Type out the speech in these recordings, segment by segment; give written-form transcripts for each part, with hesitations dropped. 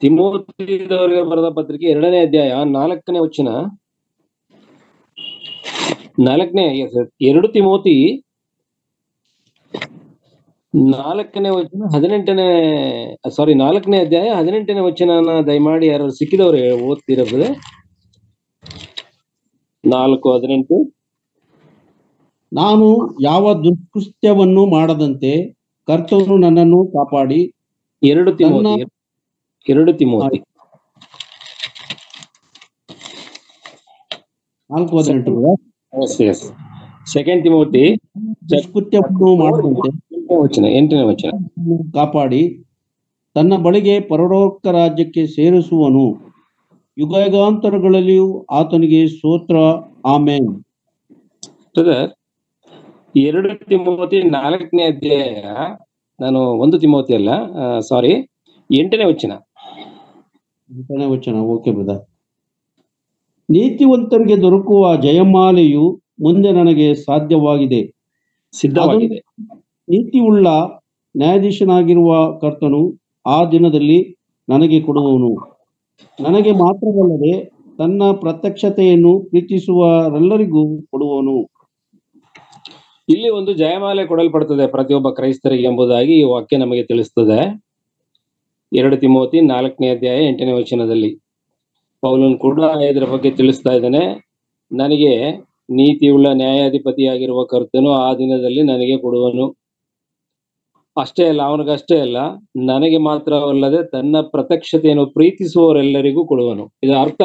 ತಿಮೋತಿದವರಿಗೆ ಬರೆದ ಪತ್ರಿಕೆ 2ನೇ ಅಧ್ಯಾಯ 4ನೇ ವಚನ. 2 ತಿಮೋತಿ 4ನೇ ವಚನ 4ನೇ ಅಧ್ಯಾಯ 18ನೇ ವಚನ ದಯಮಾಡಿ ಯಾರು ಸಿಕ್ಕಿದವ್ರು ಓದ್ತಿರೋದು. 4:18. ನಾನು ಯಾವ ದುಷ್ಕೃತ್ಯವನ್ನು ಮಾಡದಂತೆ ಕರ್ತನು ನನ್ನನ್ನು ಕಾಪಾಡಿ 2 ತಿಮೋತಿ 4:18 2 ತಿಮೋತಿ ದುಷ್ಕೃತ್ಯವನ್ನು ಮಾಡದಂತೆ 8ನೇ ವಚನ ಕಾಪಾಡಿ ತನ್ನ ಬಳಿಗೆ ಪರಲೋಕ ರಾಜ್ಯಕ್ಕೆ ಸೇರಿಸುವನು. ಯುಗಾಂತರಗಳಲ್ಲಿಯೂ ಆತನಿಗೆ ಸ್ತೋತ್ರ. ಆಮೆನ್. 2 ತಿಮೋತಿ 4ನೇ ಅಧ್ಯಾಯ, ನಾನು 1 ತಿಮೋತಿ ಅಲ್ಲ, 8ನೇ ವಚನ. 8ನೇ ವಚನ. Okay brother. ನೀತಿವಂತರಿಗೆ ದೊರಕುವ ಜಯಮಾಲೆಯು ಮುಂದೆ ನನಗೆ ಸಿದ್ಧವಾಗಿದೆ. ನೀತಿಯುಳ್ಳ ನ್ಯಾಯಾಧೀಶನಾಗಿರುವ ಕರ್ತನು ಆ ದಿನದಲ್ಲಿ ನನಗೆ ಕೊಡುವನು. ನನಗೆ ಮಾತ್ರವಲ್ಲದೆ ತನ್ನ ಪ್ರತ್ಯಕ್ಷತೆಯನ್ನು ಪ್ರೀತಿಸುವರೆಲ್ಲರಿಗೂ ಕೊಡುವನು. ಇಲ್ಲಿ ಒಂದು ಜಯಮಾಲೆ ಕೊಡಲ್ಪಡ್ತದೆ ಪ್ರತಿಯೊಬ್ಬ ಕ್ರೈಸ್ತರಿಗೆ ಎಂಬುದಾಗಿ ಈ ವಾಕ್ಯ ನಮಗೆ ತಿಳಿಸ್ತದೆ. 2 ತಿಮೋತಿ 4ನೇ ಅಧ್ಯಾಯ 8ನೇ ವಚನದಲ್ಲಿ ಪೌಲನ್ ಕೂಡ ಇದರ ಬಗ್ಗೆ ತಿಳಿಸ್ತಾ ಇದ್ದಾನೆ. ನನಗೆ ನೀತಿಯುಳ್ಳ ನ್ಯಾಯಾಧಿಪತಿಯಾಗಿರುವ ಕರ್ತನು ಆ ದಿನದಲ್ಲಿ ನನಗೆ ಕೊಡುವನು. ಅಷ್ಟೇ ಅಲ್ಲ, ಅವನಿಗಷ್ಟೇ ಅಲ್ಲ, ನನಗೆ ಮಾತ್ರವಲ್ಲದೆ ತನ್ನ ಪ್ರತ್ಯಕ್ಷತೆಯನ್ನು ಪ್ರೀತಿಸುವವರೆಲ್ಲರಿಗೂ ಕೊಡುವನು. ಇದರ ಅರ್ಥ,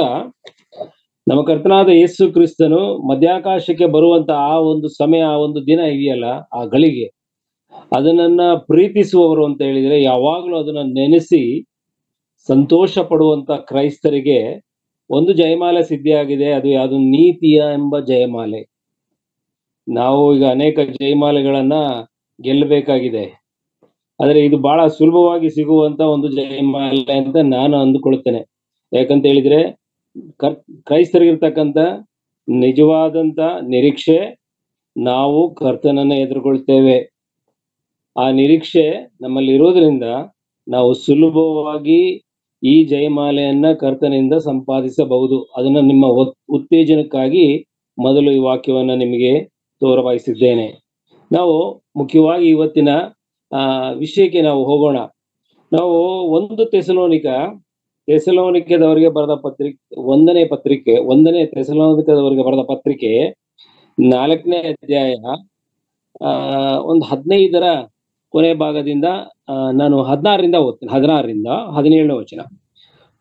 ನಮ್ಮ ಕರ್ತನಾದ ಯೇಸು ಕ್ರಿಸ್ತನು ಮಧ್ಯಾಕಾಶಕ್ಕೆ ಬರುವಂತ ಆ ಒಂದು ಸಮಯ, ಆ ಒಂದು ದಿನ ಇದೆಯಲ್ಲ, ಆ ಗಳಿಗೆ, ಅದನ್ನ ಪ್ರೀತಿಸುವವರು ಅಂತ ಹೇಳಿದ್ರೆ ಯಾವಾಗ್ಲೂ ಅದನ್ನ ನೆನೆಸಿ ಸಂತೋಷ ಪಡುವಂತ ಕ್ರೈಸ್ತರಿಗೆ ಒಂದು ಜಯಮಾಲೆ ಸಿದ್ಧಿಯಾಗಿದೆ. ಅದು ಯಾವುದು? ನೀತಿಯ ಎಂಬ ಜಯಮಾಲೆ. ನಾವು ಈಗ ಅನೇಕ ಜಯಮಾಲೆಗಳನ್ನ ಗೆಲ್ಲಬೇಕಾಗಿದೆ, ಆದ್ರೆ ಇದು ಬಹಳ ಸುಲಭವಾಗಿ ಸಿಗುವಂತ ಒಂದು ಜಯಮಾಲೆ ಅಂತ ನಾನು ಅಂದುಕೊಳ್ತೇನೆ. ಯಾಕಂತ ಹೇಳಿದ್ರೆ ಕ್ರೈಸ್ತರಿಗಿರ್ತಕ್ಕಂಥ ನಿಜವಾದಂತ ನಿರೀಕ್ಷೆ, ನಾವು ಕರ್ತನನ್ನ ಎದುರುಗೊಳ್ತೇವೆ. ಆ ನಿರೀಕ್ಷೆ ನಮ್ಮಲ್ಲಿ ಇರೋದ್ರಿಂದ ನಾವು ಸುಲಭವಾಗಿ ಈ ಜಯಮಾಲೆಯನ್ನ ಕರ್ತನಿಂದ ಸಂಪಾದಿಸಬಹುದು. ಅದನ್ನ ನಿಮ್ಮ ಉತ್ತೇಜನಕ್ಕಾಗಿ ಮೊದಲು ಈ ವಾಕ್ಯವನ್ನ ನಿಮಗೆ ತೋರಬಯಸಿದ್ದೇನೆ. ನಾವು ಮುಖ್ಯವಾಗಿ ಇವತ್ತಿನ ವಿಷಯಕ್ಕೆ ನಾವು ಹೋಗೋಣ. ನಾವು 1 ಥೆಸಲೋನಿಕದವರಿಗೆ ಬರೆದ ಪತ್ರಿಕೆ 1ನೇ ಥೆಸಲೋನಿಕದವರಿಗೆ ಬರೆದ ಪತ್ರಿಕೆ 4ನೇ ಅಧ್ಯಾಯ 15ರ ಕೊನೆ ಭಾಗದಿಂದ ನಾನು 16ರಿಂದ ಓದ್ತೇನೆ. 16ರಿಂದ 17ನೇ ವಚನ.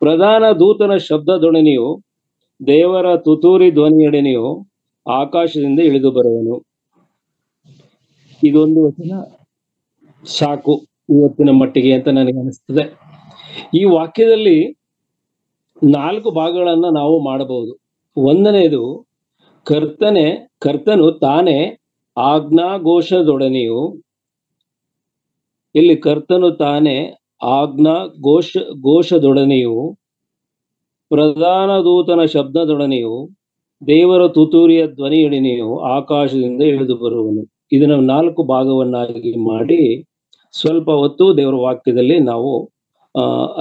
ಪ್ರಧಾನ ದೂತನ ಶಬ್ದದೊಡನೆಯೂ ದೇವರ ತುತ್ತೂರಿ ಧ್ವನಿಯೊಡನೆಯೂ ಆಕಾಶದಿಂದ ಇಳಿದು ಬರುವನು. ಇದೊಂದು ವಚನ ಸಾಕು ಇವತ್ತಿನ ಮಟ್ಟಿಗೆ ಅಂತ ನನಗೆ ಅನಿಸ್ತದೆ. ಈ ವಾಕ್ಯದಲ್ಲಿ 4 ಭಾಗಗಳನ್ನ ನಾವು ಮಾಡಬಹುದು. 1ನೇದು, ಕರ್ತನು ತಾನೇ ಆಜ್ಞಾಘೋಷದೊಡನೆಯೂ, ಇಲ್ಲಿ ಕರ್ತನು ತಾನೇ ಘೋಷದೊಡನೆಯೂ ಪ್ರಧಾನ ದೂತನ ಶಬ್ದದೊಡನೆಯೂ ದೇವರ ತುತ್ತೂರಿಯ ಧ್ವನಿಯೊಡನೆಯೂ ಆಕಾಶದಿಂದ ಇಳಿದು ಬರುವನು. ಇದನ್ನು 4 ಭಾಗವನ್ನಾಗಿ ಮಾಡಿ ಸ್ವಲ್ಪ ಹೊತ್ತು ದೇವರ ವಾಕ್ಯದಲ್ಲಿ ನಾವು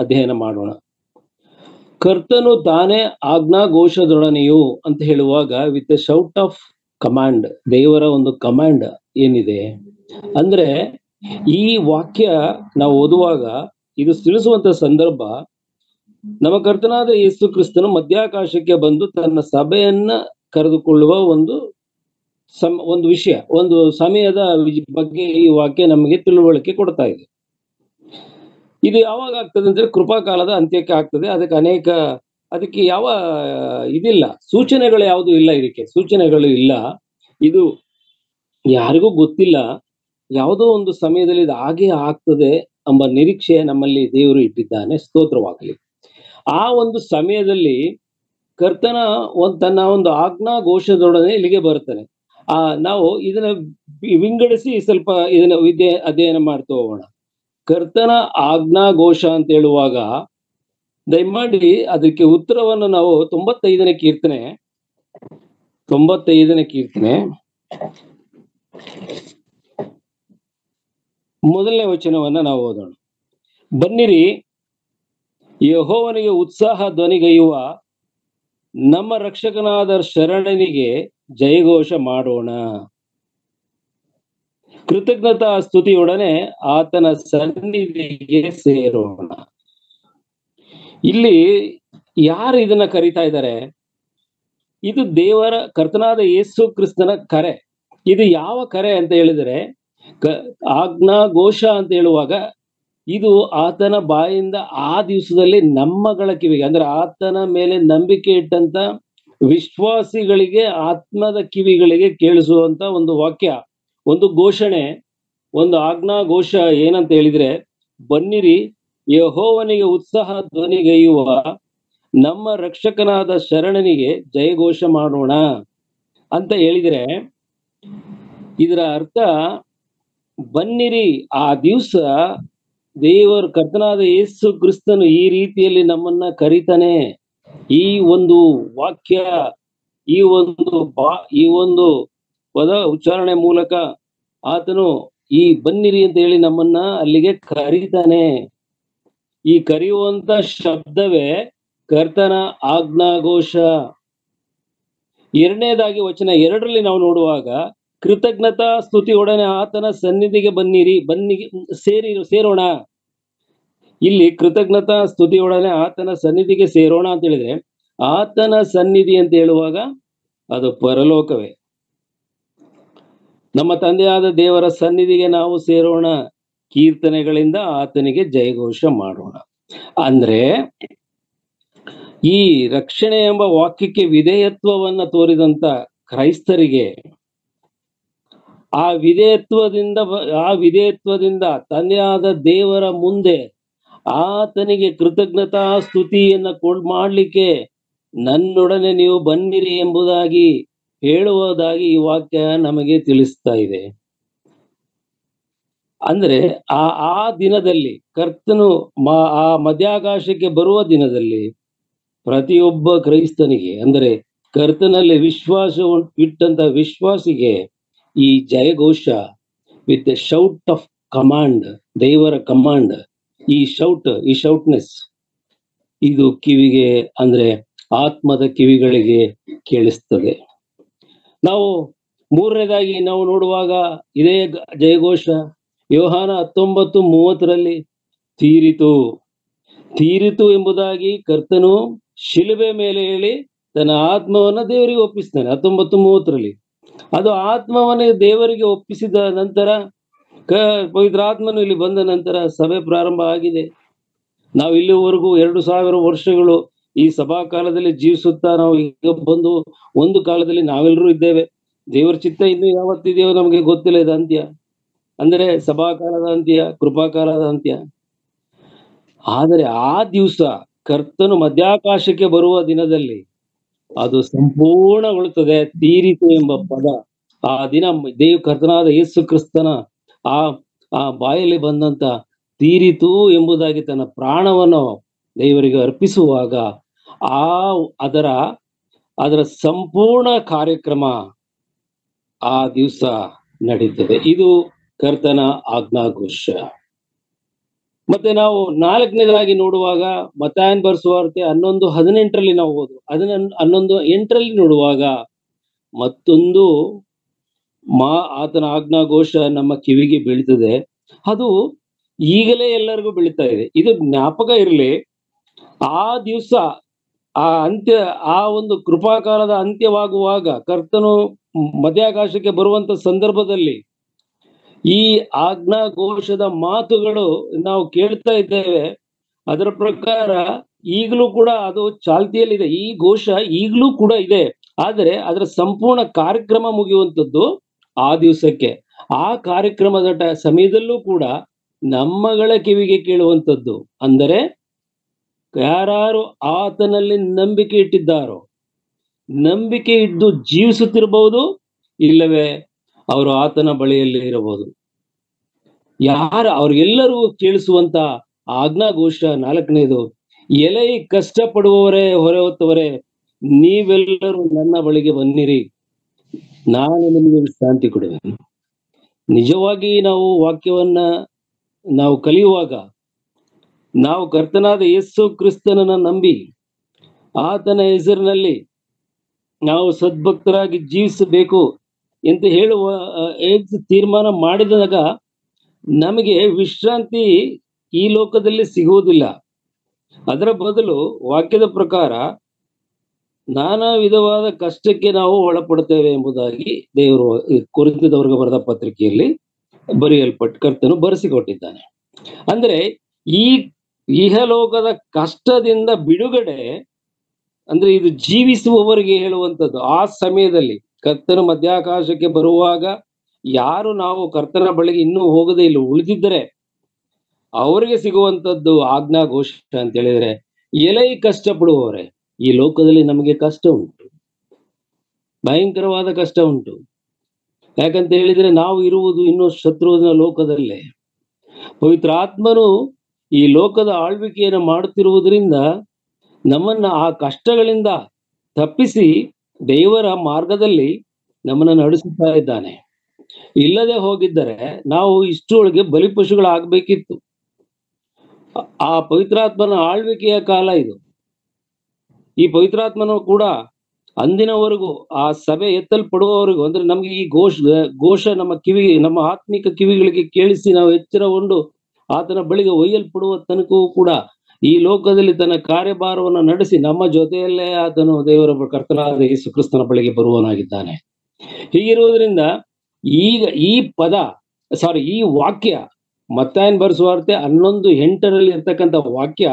ಅಧ್ಯಯನ ಮಾಡೋಣ. ಕರ್ತನು ತಾನೇ ಆಜ್ಞಾಘೋಷದೊಡನೆಯೂ ಅಂತ ಹೇಳುವಾಗ with a shout of command, ದೇವರ ಒಂದು ಕಮಾಂಡ್ ಏನಿದೆ ಅಂದ್ರೆ, ಈ ವಾಕ್ಯ ನಾವು ಓದುವಾಗ ಇದು ತಿಳಿಸುವಂತ ಸಂದರ್ಭ, ನಮ್ಮ ಕರ್ತನಾದ ಯೇಸು ಕ್ರಿಸ್ತನು ಮಧ್ಯಾಕಾಶಕ್ಕೆ ಬಂದು ತನ್ನ ಸಭೆಯನ್ನ ಕರೆದುಕೊಳ್ಳುವ ಒಂದು ವಿಷಯ, ಒಂದು ಸಮಯದ ಬಗ್ಗೆ ಈ ವಾಕ್ಯ ನಮಗೆ ತಿಳುವಳಿಕೆ ಕೊಡ್ತಾ ಇದೆ. ಇದು ಯಾವಾಗ ಆಗ್ತದೆ ಅಂದ್ರೆ ಕೃಪಾಕಾಲದ ಅಂತ್ಯಕ್ಕೆ ಆಗ್ತದೆ. ಅದಕ್ಕೆ ಯಾವ ಇದಿಲ್ಲ, ಸೂಚನೆಗಳು ಯಾವುದು ಇಲ್ಲ, ಇದಕ್ಕೆ ಸೂಚನೆಗಳು ಇಲ್ಲ. ಇದು ಯಾರಿಗೂ ಗೊತ್ತಿಲ್ಲ. ಯಾವುದೋ ಒಂದು ಸಮಯದಲ್ಲಿ ಇದು ಹಾಗೆ ಆಗ್ತದೆ ಎಂಬ ನಿರೀಕ್ಷೆ ನಮ್ಮಲ್ಲಿ ದೇವರು ಇಟ್ಟಿದ್ದಾನೆ. ಸ್ತೋತ್ರವಾಗಲಿ. ಆ ಒಂದು ಸಮಯದಲ್ಲಿ ಕರ್ತನ ತನ್ನ ಒಂದು ಆಜ್ಞಾಘೋಷದೊಡನೆ ಇಲ್ಲಿಗೆ ಬರ್ತಾನೆ. ನಾವು ಇದನ್ನ ವಿಂಗಡಿಸಿ ಸ್ವಲ್ಪ ಇದನ್ನ ಅಧ್ಯಯನ ಮಾಡ್ತಾ ಹೋಗೋಣ. ಕರ್ತನ ಆಜ್ಞಾಘೋಷ ಅಂತ ಹೇಳುವಾಗ ದಯಮಾಡಿ ಅದಕ್ಕೆ ಉತ್ತರವನ್ನು ನಾವು 95ನೇ ಕೀರ್ತನೆ 1ನೇ ವಚನವನ್ನ ನಾವು ಓದೋಣ. ಬನ್ನಿರಿ, ಯೆಹೋವನಿಗೆ ಉತ್ಸಾಹ ಧ್ವನಿಗೈಯುವ ನಮ್ಮ ರಕ್ಷಕನಾದ ಶರಣನಿಗೆ ಜಯಘೋಷ ಮಾಡೋಣ. ಕೃತಜ್ಞತಾ ಸ್ತುತಿಯೊಡನೆ ಆತನ ಸನ್ನಿಧಿಗೆ ಸೇರೋಣ. ಇಲ್ಲಿ ಯಾರು ಇದನ್ನ ಕರೀತಾ ಇದ್ದಾರೆ? ಇದು ದೇವರ ಕರ್ತನಾದ ಯೇಸು ಕ್ರಿಸ್ತನ ಕರೆ. ಇದು ಯಾವ ಕರೆ ಅಂತ ಹೇಳಿದರೆ ಆಜ್ಞಾಘೋಷ ಅಂತ ಹೇಳುವಾಗ ಇದು ಆತನ ಬಾಯಿಂದ ಆ ದಿವಸದಲ್ಲಿ ನಮ್ಮಗಳ ಕಿವಿಗೆ, ಅಂದ್ರೆ ಆತನ ಮೇಲೆ ನಂಬಿಕೆ ಇಟ್ಟಂತ ವಿಶ್ವಾಸಿಗಳಿಗೆ, ಆತ್ಮದ ಕಿವಿಗಳಿಗೆ ಕೇಳಿಸುವಂತ ಒಂದು ವಾಕ್ಯ, ಒಂದು ಘೋಷಣೆ, ಒಂದು ಆಜ್ಞಾಘೋಷ. ಏನಂತ ಹೇಳಿದ್ರೆ, ಬನ್ನಿರಿ ಯೆಹೋವನಿಗೆ ಉತ್ಸಾಹ ಧ್ವನಿಗೈಯುವ ನಮ್ಮ ರಕ್ಷಕನಾದ ಶರಣನಿಗೆ ಜಯಘೋಷ ಮಾಡೋಣ ಅಂತ ಹೇಳಿದ್ರೆ, ಇದರ ಅರ್ಥ ಬನ್ನಿರಿ. ಆ ದಿವಸ ದೇವರ ಕರ್ತನಾದ ಯೇಸು ಕ್ರಿಸ್ತನು ಈ ರೀತಿಯಲ್ಲಿ ನಮ್ಮನ್ನ ಕರೀತಾನೆ. ಈ ಒಂದು ವಾಕ್ಯ, ಈ ಒಂದು ಪದ ಉಚ್ಚಾರಣೆ ಮೂಲಕ ಆತನು ಈ ಬನ್ನಿರಿ ಅಂತ ಹೇಳಿ ನಮ್ಮನ್ನ ಅಲ್ಲಿಗೆ ಕರೀತಾನೆ. ಈ ಕರೆಯುವಂತ ಶಬ್ದವೇ ಕರ್ತನ ಆಜ್ಞಾಘೋಷ. ಎರಡನೇದಾಗಿ ವಚನ 2ರಲ್ಲಿ ನಾವು ನೋಡುವಾಗ, ಕೃತಜ್ಞತಾ ಸ್ತುತಿಯೊಡನೆ ಆತನ ಸನ್ನಿಧಿಗೆ ಬನ್ನಿರಿ, ಸೇರೋಣ. ಇಲ್ಲಿ ಕೃತಜ್ಞತಾ ಸ್ತುತಿಯೊಡನೆ ಆತನ ಸನ್ನಿಧಿಗೆ ಸೇರೋಣ ಅಂತ ಹೇಳಿದ್ರೆ, ಆತನ ಸನ್ನಿಧಿ ಅಂತ ಹೇಳುವಾಗ ಅದು ಪರಲೋಕವೇ. ನಮ್ಮ ತಂದೆಯಾದ ದೇವರ ಸನ್ನಿಧಿಗೆ ನಾವು ಸೇರೋಣ, ಕೀರ್ತನೆಗಳಿಂದ ಆತನಿಗೆ ಜಯಘೋಷ ಮಾಡೋಣ. ಅಂದ್ರೆ ಈ ರಕ್ಷಣೆ ಎಂಬ ವಾಕ್ಯಕ್ಕೆ ವಿಧೇಯತ್ವವನ್ನ ತೋರಿದಂತ ಕ್ರೈಸ್ತರಿಗೆ ಆ ವಿಧೇಯತ್ವದಿಂದ ತಂದೆಯಾದ ದೇವರ ಮುಂದೆ ಆತನಿಗೆ ಕೃತಜ್ಞತಾ ಸ್ತುತಿಯನ್ನ ಮಾಡ್ಲಿಕ್ಕೆ ನನ್ನೊಡನೆ ನೀವು ಬನ್ನಿರಿ ಎಂಬುದಾಗಿ ಹೇಳುವುದಾಗಿ ಈ ವಾಕ್ಯ ನಮಗೆ ತಿಳಿಸ್ತಾ ಇದೆ. ಅಂದ್ರೆ ಆ ದಿನದಲ್ಲಿ ಕರ್ತನು ಆ ಮಧ್ಯಾಕಾಶಕ್ಕೆ ಬರುವ ದಿನದಲ್ಲಿ ಪ್ರತಿಯೊಬ್ಬ ಕ್ರೈಸ್ತನಿಗೆ, ಅಂದರೆ ಕರ್ತನಲ್ಲಿ ವಿಶ್ವಾಸ ಇಟ್ಟಂತ ವಿಶ್ವಾಸಿಗೆ ಈ ಜಯಘೋಷ with a shout of command, ದೇವರ ಕಮಾಂಡ್, ಈ ಶೌಟ್ನೆಸ್ ಇದು ಕಿವಿಗೆ, ಅಂದ್ರೆ ಆತ್ಮದ ಕಿವಿಗಳಿಗೆ ಕೇಳಿಸ್ತದೆ. ನಾವು ಮೂರನೇದಾಗಿ ನಾವು ನೋಡುವಾಗ ಇದೇ ಜಯಘೋಷ ಯೋಹಾನ 19:30 ತೀರಿತು ಎಂಬುದಾಗಿ ಕರ್ತನು ಶಿಲುಬೆ ಮೇಲೆ ಹೇಳಿ ತನ್ನ ಆತ್ಮವನ್ನ ದೇವರಿಗೆ ಒಪ್ಪಿಸ್ತಾನೆ. 19:30 ಅದು ಆತ್ಮವನ್ನ ದೇವರಿಗೆ ಒಪ್ಪಿಸಿದ ನಂತರ, ಪವಿತ್ರಾತ್ಮನು ಇಲ್ಲಿ ಬಂದ ನಂತರ ಸಭೆ ಪ್ರಾರಂಭ ಆಗಿದೆ. ನಾವು ಇಲ್ಲಿವರೆಗೂ 2000 ವರ್ಷಗಳು ಈ ಸಭಾ ಕಾಲದಲ್ಲಿ ಜೀವಿಸುತ್ತಾ ನಾವು ಈಗ ಬಂದು ಒಂದು ಕಾಲದಲ್ಲಿ ನಾವೆಲ್ಲರೂ ಇದ್ದೇವೆ. ದೇವರ ಚಿತ್ತ ಇನ್ನು ಯಾವತ್ತಿದೆಯೋ ನಮಗೆ ಗೊತ್ತಿಲ್ಲ. ಇದು ಅಂತ್ಯ, ಅಂದರೆ ಸಭಾಕಾಲದ ಅಂತ್ಯ, ಕೃಪಾಕಾಲದ ಅಂತ್ಯ. ಆದರೆ ಆ ದಿವಸ ಕರ್ತನು ಮಧ್ಯಾಕಾಶಕ್ಕೆ ಬರುವ ದಿನದಲ್ಲಿ ಅದು ಸಂಪೂರ್ಣಗೊಳ್ಳುತ್ತದೆ. ತೀರಿತು ಎಂಬ ಪದ ಆ ದಿನ ಕರ್ತನಾದ ಯೇಸು ಕ್ರಿಸ್ತನ ಆ ಬಾಯಲ್ಲಿ ಬಂದಂತ ತೀರಿತು ಎಂಬುದಾಗಿ ತನ್ನ ಪ್ರಾಣವನ್ನು ದೇವರಿಗೆ ಅರ್ಪಿಸುವಾಗ ಅದರ ಸಂಪೂರ್ಣ ಕಾರ್ಯಕ್ರಮ ಆ ದಿವಸ ನಡೀತದೆ. ಇದು ಕರ್ತನ ಆಜ್ಞಾಘೋಷ. ಮತ್ತೆ ನಾವು 4ನೇದಾಗಿ ನೋಡುವಾಗ ಮತ್ತಾಯನ ಬರೆಸುವಾರ್ತೆ 11:18 ನಾವು ಓದು, 11:8 ನೋಡುವಾಗ ಮತ್ತೊಂದು ಆತನ ಆಜ್ಞಾಘೋಷ ನಮ್ಮ ಕಿವಿಗೆ ಬೀಳ್ತದೆ. ಅದು ಈಗಲೇ ಎಲ್ಲರಿಗೂ ಬೀಳ್ತಾ ಇದೆ. ಇದು ಜ್ಞಾಪಕ ಇರಲಿ. ಆ ದಿವಸ ಆ ಒಂದು ಕೃಪಾಕಾಲದ ಅಂತ್ಯವಾಗುವಾಗ, ಕರ್ತನು ಮಧ್ಯಾಕಾಶಕ್ಕೆ ಬರುವಂತ ಸಂದರ್ಭದಲ್ಲಿ ಈ ಆಜ್ಞಾಘೋಷದ ಮಾತುಗಳು ನಾವು ಕೇಳ್ತಾ ಇದ್ದೇವೆ. ಅದರ ಪ್ರಕಾರ ಈಗಲೂ ಕೂಡ ಅದು ಚಾಲ್ತಿಯಲ್ಲಿದೆ. ಈ ಘೋಷ ಈಗಲೂ ಕೂಡ ಇದೆ. ಆದರೆ ಅದರ ಸಂಪೂರ್ಣ ಕಾರ್ಯಕ್ರಮ ಮುಗಿಯುವಂಥದ್ದು ಆ ದಿವಸಕ್ಕೆ. ಆ ಕಾರ್ಯಕ್ರಮದ ಸಮಯದಲ್ಲೂ ಕೂಡ ನಮ್ಮಗಳ ಕಿವಿಗೆ ಕೇಳುವಂಥದ್ದು, ಅಂದರೆ ಯಾರು ಆತನಲ್ಲಿ ನಂಬಿಕೆ ಇಟ್ಟಿದ್ದಾರೋ, ನಂಬಿಕೆ ಇದ್ದು ಜೀವಿಸುತ್ತಿರಬಹುದು, ಇಲ್ಲವೇ ಅವರು ಆತನ ಬಳಿಯಲ್ಲಿ ಇರಬಹುದು. ಅವ್ರಿಗೆಲ್ಲರಿಗೂ ಕೇಳಿಸುವಂತ ಆಜ್ಞಾಘೋಷ 4ನೇದು, ಎಲೈ ಕಷ್ಟಪಡುವವರೇ, ಹೊರೆ ಹೊತ್ತವರೇ, ನೀವೆಲ್ಲರೂ ನನ್ನ ಬಳಿಗೆ ಬನ್ನಿರಿ, ನಾನು ನಿಮಗೆ ವಿಶ್ರಾಂತಿ ಕೊಡುವೆನು. ನಿಜವಾಗಿ ನಾವು ವಾಕ್ಯವನ್ನ ನಾವು ಕಲಿಯುವಾಗ ನಾವು ಕರ್ತನಾದ ಯೇಸು ಕ್ರಿಸ್ತನನ್ನ ನಂಬಿ ಆತನ ಹೆಸರಿನಲ್ಲಿ ನಾವು ಸದ್ಭಕ್ತರಾಗಿ ಜೀವಿಸಬೇಕು ಅಂತ ಹೇಳುವ ತೀರ್ಮಾನ ಮಾಡಿದಾಗ ನಮಗೆ ವಿಶ್ರಾಂತಿ ಈ ಲೋಕದಲ್ಲಿ ಸಿಗುವುದಿಲ್ಲ. ಅದರ ಬದಲು ವಾಕ್ಯದ ಪ್ರಕಾರ ನಾನಾ ವಿಧವಾದ ಕಷ್ಟಕ್ಕೆ ನಾವು ಒಳಪಡುತ್ತೇವೆ ಎಂಬುದಾಗಿ ದೇವರು ಕೊರಿಂಥದವರಿಗೆ ಬರೆದ ಪತ್ರಿಕೆಯಲ್ಲಿ ಕರ್ತನು ಬರೆಸಿಕೊಟ್ಟಿದ್ದಾನೆ. ಅಂದ್ರೆ ಈ ಇಹಲೋಕದ ಕಷ್ಟದಿಂದ ಬಿಡುಗಡೆ ಅಂದ್ರೆ ಇದು ಜೀವಿಸುವವರಿಗೆ ಹೇಳುವಂಥದ್ದು. ಆ ಸಮಯದಲ್ಲಿ ಕರ್ತನ ಮಧ್ಯಾಕಾಶಕ್ಕೆ ಬರುವಾಗ ಯಾರು ನಾವು ಕರ್ತನ ಬಳಿಗೆ ಇನ್ನೂ ಹೋಗದೆ ಇಲ್ಲ ಉಳಿದಿದ್ದರೆ ಅವರಿಗೆ ಸಿಗುವಂಥದ್ದು ಆಜ್ಞಾಘೋಷ ಅಂತ ಹೇಳಿದ್ರೆ, ಎಲೈ ಕಷ್ಟಪಡುವವರೇ, ಈ ಲೋಕದಲ್ಲಿ ನಮಗೆ ಕಷ್ಟ ಉಂಟು, ಭಯಂಕರವಾದ ಕಷ್ಟ ಉಂಟು. ಯಾಕಂತ ಹೇಳಿದ್ರೆ ನಾವು ಇರುವುದು ಇನ್ನೂ ಶತ್ರುವಿನ ಲೋಕದಲ್ಲೇ. ಪವಿತ್ರ ಆತ್ಮನು ಈ ಲೋಕದ ಆಳ್ವಿಕೆಯನ್ನು ಮಾಡುತ್ತಿರುವುದರಿಂದ ನಮ್ಮನ್ನ ಆ ಕಷ್ಟಗಳಿಂದ ತಪ್ಪಿಸಿ ದೇವರ ಮಾರ್ಗದಲ್ಲಿ ನಮ್ಮನ್ನು ನಡೆಸುತ್ತಾ ಇದ್ದಾನೆ. ಇಲ್ಲದೆ ಹೋಗಿದ್ದರೆ ನಾವು ಇಷ್ಟರೊಳಗೆ ಬಲಿಪಶುಗಳಾಗಬೇಕಿತ್ತು. ಆ ಪವಿತ್ರಾತ್ಮನ ಆಳ್ವಿಕೆಯ ಕಾಲ ಇದು. ಈ ಪವಿತ್ರಾತ್ಮನು ಕೂಡ ಅಂದಿನವರೆಗೂ ಆ ಸಭೆ ಎತ್ತಲ್ಪಡುವವರೆಗೂ ಅಂದ್ರೆ ನಮ್ಗೆ ಈ ಘೋಷ ನಮ್ಮ ಆತ್ಮಿಕ ಕಿವಿಗಳಿಗೆ ಕೇಳಿಸಿ ನಾವು ಎಚ್ಚರಗೊಂಡು ಆತನ ಬಳಿಗೆ ಒಯ್ಯಲ್ಪಡುವ ತನಕವೂ ಕೂಡ ಈ ಲೋಕದಲ್ಲಿ ತನ್ನ ಕಾರ್ಯಭಾರವನ್ನು ನಡೆಸಿ ನಮ್ಮ ಜೊತೆಯಲ್ಲೇ ಆತನು ದೇವರ ಕರ್ತನಾದ ಯೇಸು ಕ್ರಿಸ್ತನ ಬಳಿಗೆ ಬರುವವನಾಗಿದ್ದಾನೆ. ಹೀಗಿರುವುದರಿಂದ ಈಗ ಈ ವಾಕ್ಯ ಮತ್ತಾಯನ ಬರೆಸುವಾರ್ತೆ 11:8 ಇರ್ತಕ್ಕಂಥ ವಾಕ್ಯ,